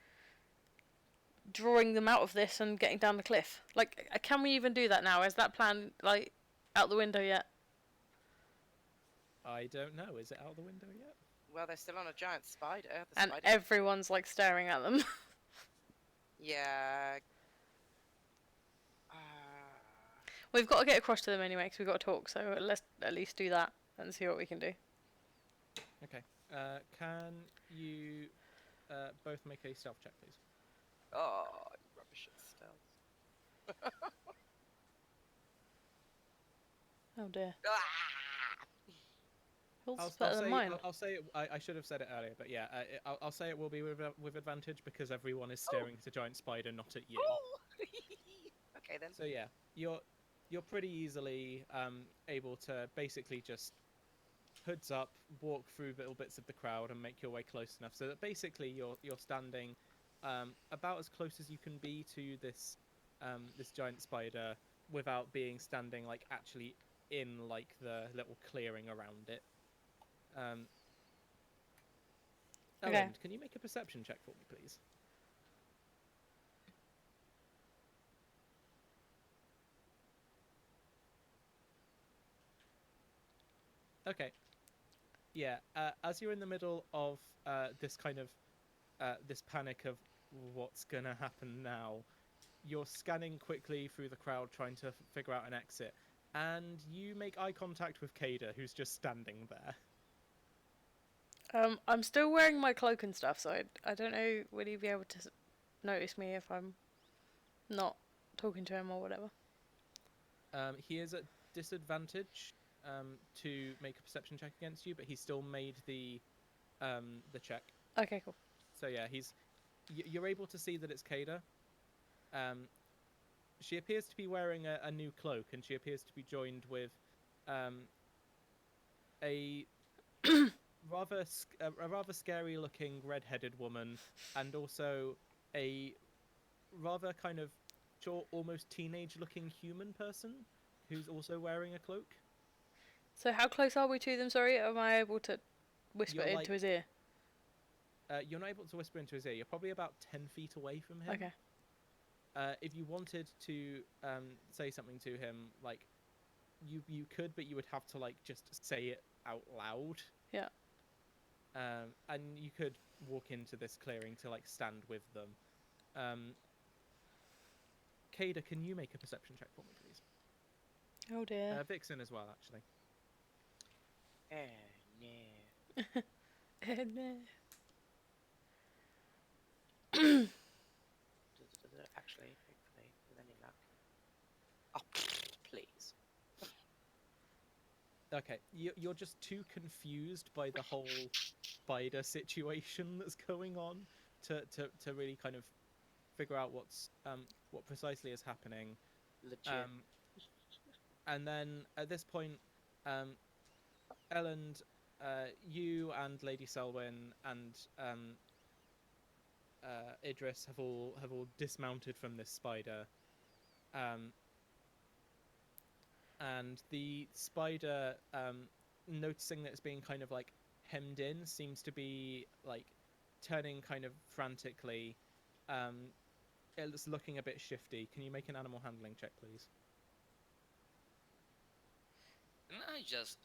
drawing them out of this and getting down the cliff. Like, can we even do that now? Is that plan, like, out the window yet? I don't know. Is it out the window yet? Well, they're still on a giant spider. The And spider- everyone's, like, staring at them. Yeah. We've got to get across to them anyway, because we've got to talk, so let's at least do that and see what we can do. Okay. Can you both make a stealth check, please? Oh, rubbish at stealth. Oh dear. Ah! Yours is better than mine. I'll say it, I should have said it earlier, but yeah, I'll say it will be with advantage because everyone is staring at a giant spider, not at you. Oh! Okay then. So yeah, you're pretty easily able to basically just hoods up, walk through little bits of the crowd, and make your way close enough so that basically you're standing about as close as you can be to this this giant spider without being standing like actually in like the little clearing around it. Okay. Ellen, can you make a perception check for me, please? Okay. Yeah. As you're in the middle of this kind of this panic of what's gonna happen now, you're scanning quickly through the crowd trying to figure out an exit, and you make eye contact with Kada, who's just standing there. I'm still wearing my cloak and stuff, so I don't know, will he be able to notice me if I'm not talking to him or whatever? He is at disadvantage to make a perception check against you, but he still made the check. Okay, cool. So yeah, you're able to see that it's Kada. She appears to be wearing a new cloak, and she appears to be joined with a rather scary-looking red-headed woman, and also a rather kind of almost teenage-looking human person who's also wearing a cloak. So how close are we to them, sorry? Am I able to whisper You're into his ear? You're not able to whisper into his ear. You're probably about 10 feet away from him. Okay. If you wanted to say something to him, like you could, but you would have to like just say it out loud. Yeah. And you could walk into this clearing to like stand with them. Kada, can you make a perception check for me, please? Oh dear. Vixen as well, actually. No. No. Actually, hopefully, with any luck. Oh, please. Okay, you're just too confused by the whole spider situation that's going on to really kind of figure out what precisely is happening. Legit. And then at this point, Ellen, you and Lady Selwyn and Idris have all dismounted from this spider, and the spider, noticing that it's being kind of like hemmed in, seems to be like turning kind of frantically. It's looking a bit shifty. Can you make an animal handling check, please? Can I just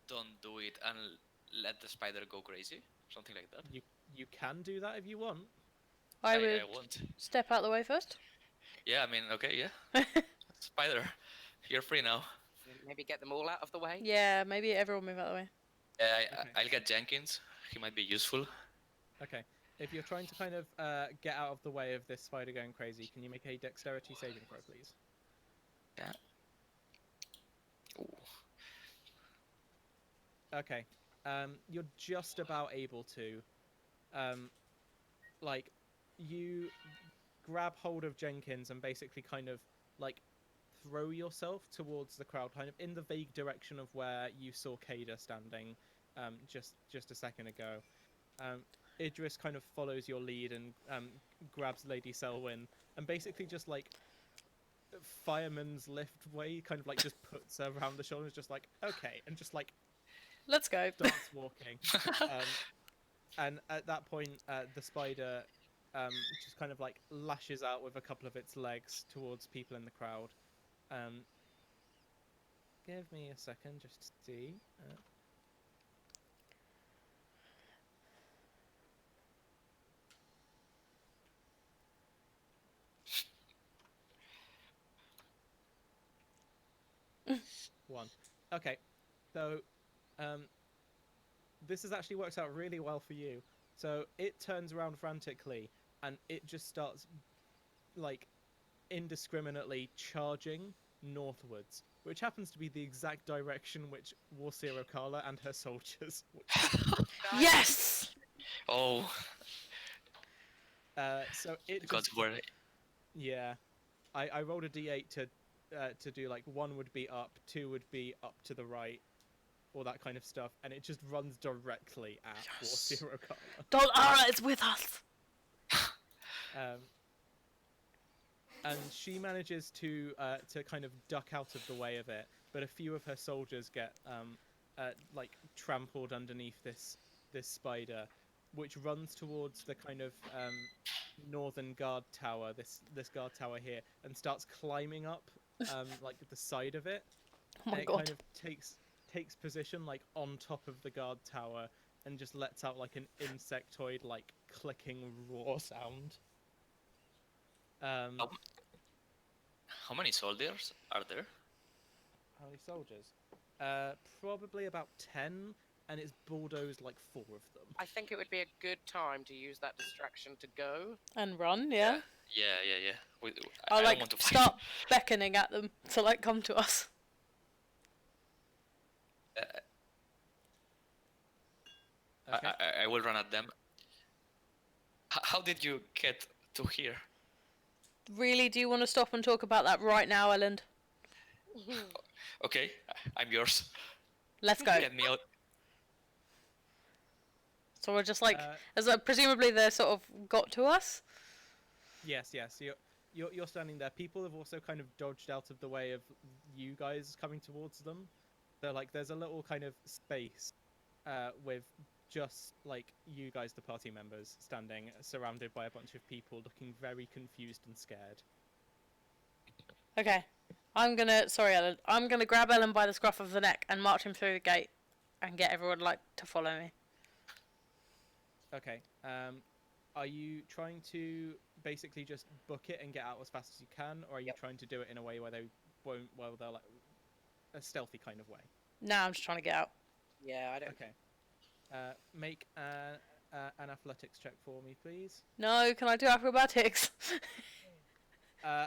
don't do it and let the spider go crazy? Something like that. You can do that if you want. I would I won't. step out the way first. Yeah, I mean, okay, yeah. Spider, you're free now. Maybe get them all out of the way. Yeah, maybe everyone move out of the way. Yeah, Okay. I'll get Jenkins. He might be useful. Okay. If you're trying to kind of get out of the way of this spider going crazy, can you make a dexterity saving throw, please? Yeah. Ooh. Okay. You're just about able to. Like, you grab hold of Jenkins and basically kind of like throw yourself towards the crowd, kind of in the vague direction of where you saw Kada standing just a second ago. Idris kind of follows your lead and grabs Lady Selwyn and basically just like fireman's lift way, kind of like just puts her around the shoulders, just like okay, and just like Let's go. starts walking. And at that point, the spider just kind of like lashes out with a couple of its legs towards people in the crowd. Give me a second just to see. One. Okay, so this has actually worked out really well for you. So it turns around frantically and it just starts like indiscriminately charging northwards, which happens to be the exact direction which Warseer Okala and her soldiers. Yes! Oh, So it God's just word. yeah. I rolled a d8 to do like 1 would be up, 2 would be up to the right, all that kind of stuff, and it just runs directly at Yes. Warseer Okala. Dol'ara is with us! And she manages to kind of duck out of the way of it, but a few of her soldiers get like trampled underneath this spider, which runs towards the kind of northern guard tower, this guard tower here, and starts climbing up like the side of it. Oh my and it god. kind of takes position like on top of the guard tower and just lets out like an insectoid like clicking roar sound. How many soldiers are there? How many soldiers? Probably about 10, and it's bulldozed like 4 of them. I think it would be a good time to use that distraction to go. And run, yeah? Yeah. I'll I don't like want to start beckoning at them to like come to us. Okay. I will run at them. How did you get to here? Really, do you want to stop and talk about that right now, Elland? Okay, I'm yours. Let's go. Get me out. So we're just like, Uh, as presumably they're sort of got to us. Yes. You're standing there. People have also kind of dodged out of the way of you guys coming towards them. So like, there's a little kind of space with just like you guys, the party members, standing surrounded by a bunch of people looking very confused and scared. Okay, sorry, Ellen. I'm gonna grab Ellen by the scruff of the neck and march him through the gate, and get everyone like to follow me. Okay. Are you trying to basically just book it and get out as fast as you can, or are you trying to do it in a way where they won't? Well, they're like a stealthy kind of way. Nah, I'm just trying to get out. Yeah, I don't. Okay. Make an athletics check for me, please. No, can I do acrobatics?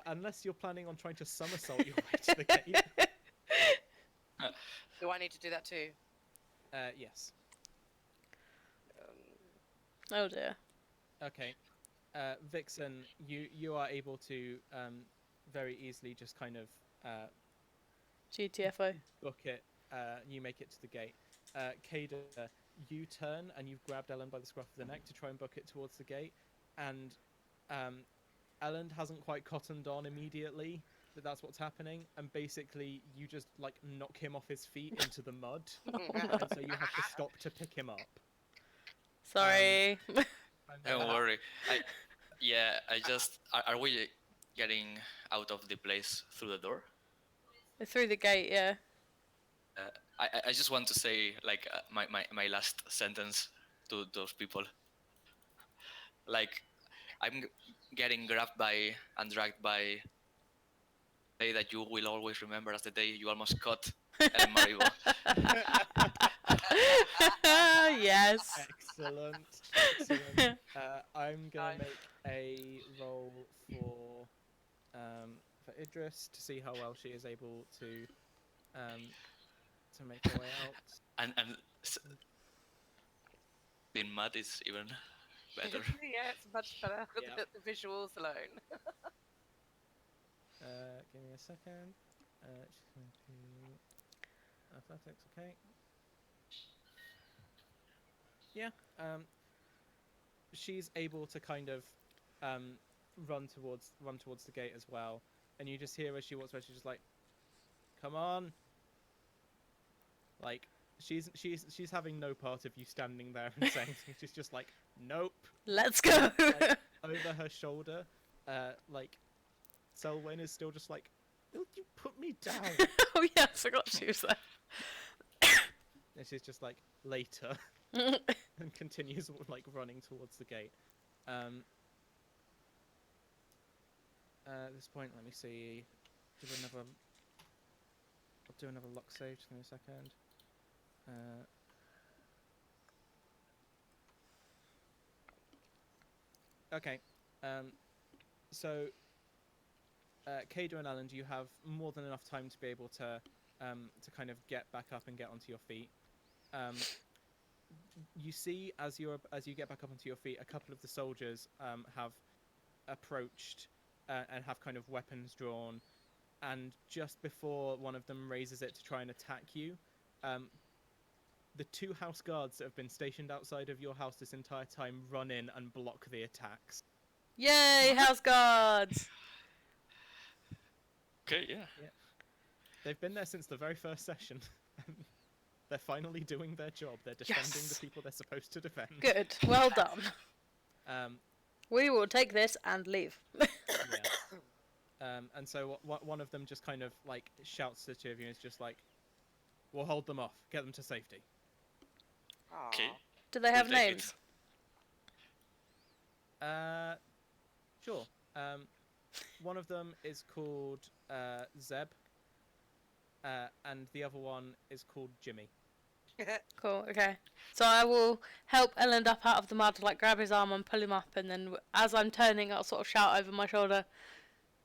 Unless you're planning on trying to somersault your way to the gate. Do I need to do that too? Yes. Oh dear. Okay. Vixen, you are able to very easily just kind of GTFO. book it. You make it to the gate. Kada, you turn and you've grabbed Ellen by the scruff of the neck to try and book it towards the gate, and Ellen hasn't quite cottoned on immediately that that's what's happening, and basically you just like knock him off his feet into the mud, and so you have to stop to pick him up. Sorry. Don't worry. I just. Are we getting out of the place through the door? Through the gate, yeah. I just want to say like my last sentence to those people. Like, I'm getting grabbed by and dragged by the day that you will always remember as the day you almost caught Ellen Maribo. Yes. Excellent. Excellent. I'm gonna Nice. make a roll for Idris to see how well she is able to make her way out. And being mad is even better. Yeah, it's much better. Yeah. The visuals alone. Give me a second. She's going to athletics. Okay. Yeah. She's able to kind of run towards the gate as well, and you just hear as she walks by. She's just like, "Come on!" Like she's having no part of you standing there and saying things. She's just like, "Nope." Let's go. Like, over her shoulder, like Selwyn is still just like, "Don't you put me down?" Oh yeah, I forgot she was there. And she's just like, "Later," and continues like running towards the gate. At this point, let me see. I'll do another luck save. Just give me a second. Okay. So, Kader and Alan, you have more than enough time to be able to kind of get back up and get onto your feet. You see, as you get back up onto your feet, a couple of the soldiers have approached and have kind of weapons drawn, and just before one of them raises it to try and attack you, the two house guards that have been stationed outside of your house this entire time run in and block the attacks. Yay, house guards! Okay, yeah. They've been there since the very first session. They're finally doing their job. They're defending Yes. the people they're supposed to defend. Good, well done. Um, We will take this and leave. yeah. And so one of them just kind of like shouts to the two of you and is just like, "We'll hold them off. Get them to safety." Okay. Aw. Do they have We'll take names? Sure. One of them is called Zeb, and the other one is called Jimmy. Cool, okay. So I will help Ellen up out of the mud, like grab his arm and pull him up, and then as I'm turning, I'll sort of shout over my shoulder,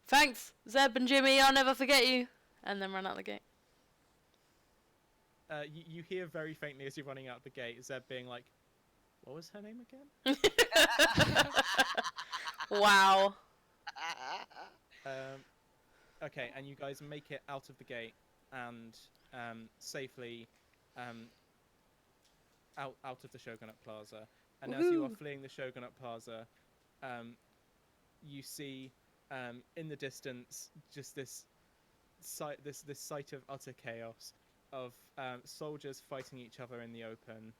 "Thanks, Zeb and Jimmy, I'll never forget you," and then run out the gate. You hear very faintly as you're running out the gate, Zeb being like, "What was her name again?" Wow. Okay, and you guys make it out of the gate and safely out of the Shogunate Plaza. And as you are Woohoo. fleeing the Shogunate Plaza, you see in the distance just this sight of utter chaos of soldiers fighting each other in the open.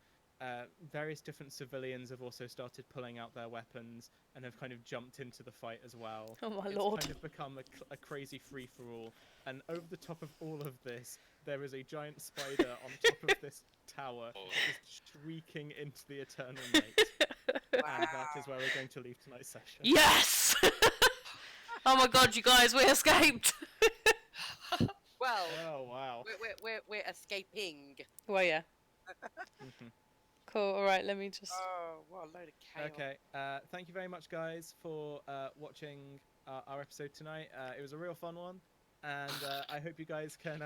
Various different civilians have also started pulling out their weapons and have kind of jumped into the fight as well. Oh my It's lord. kind of become a crazy free-for-all. And over the top of all of this, there is a giant spider on top of this tower, just shrieking into the eternal night. And that is where we're going to leave tonight's session. Yes! Oh my god, you guys, we escaped! Well, Oh, wow. we're escaping. Well, yeah. Mhm. Cool, alright, let me just... Oh, what a load of chaos. Okay, thank you very much, guys, for watching our episode tonight. It was a real fun one, and I hope you guys can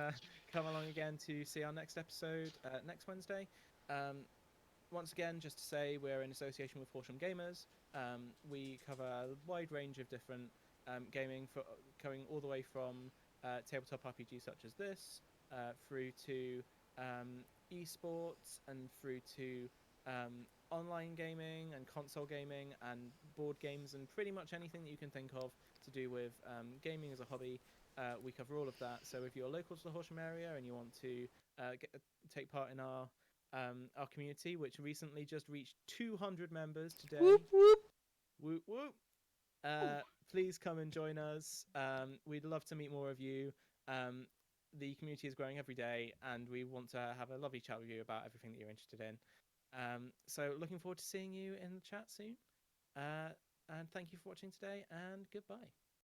come along again to see our next episode next Wednesday. Once again, just to say, we're in association with Horsham Gamers. We cover a wide range of different gaming, going all the way from tabletop RPGs such as this, through to esports, and through to online gaming and console gaming and board games and pretty much anything that you can think of to do with gaming as a hobby. We cover all of that. So if you're local to the Horsham area and you want to take part in our community, which recently just reached 200 members today, Whoop whoop! whoop whoop, please come and join us. We'd love to meet more of you. The community is growing every day, and we want to have a lovely chat with you about everything that you're interested in. So looking forward to seeing you in the chat soon. And thank you for watching today, and goodbye.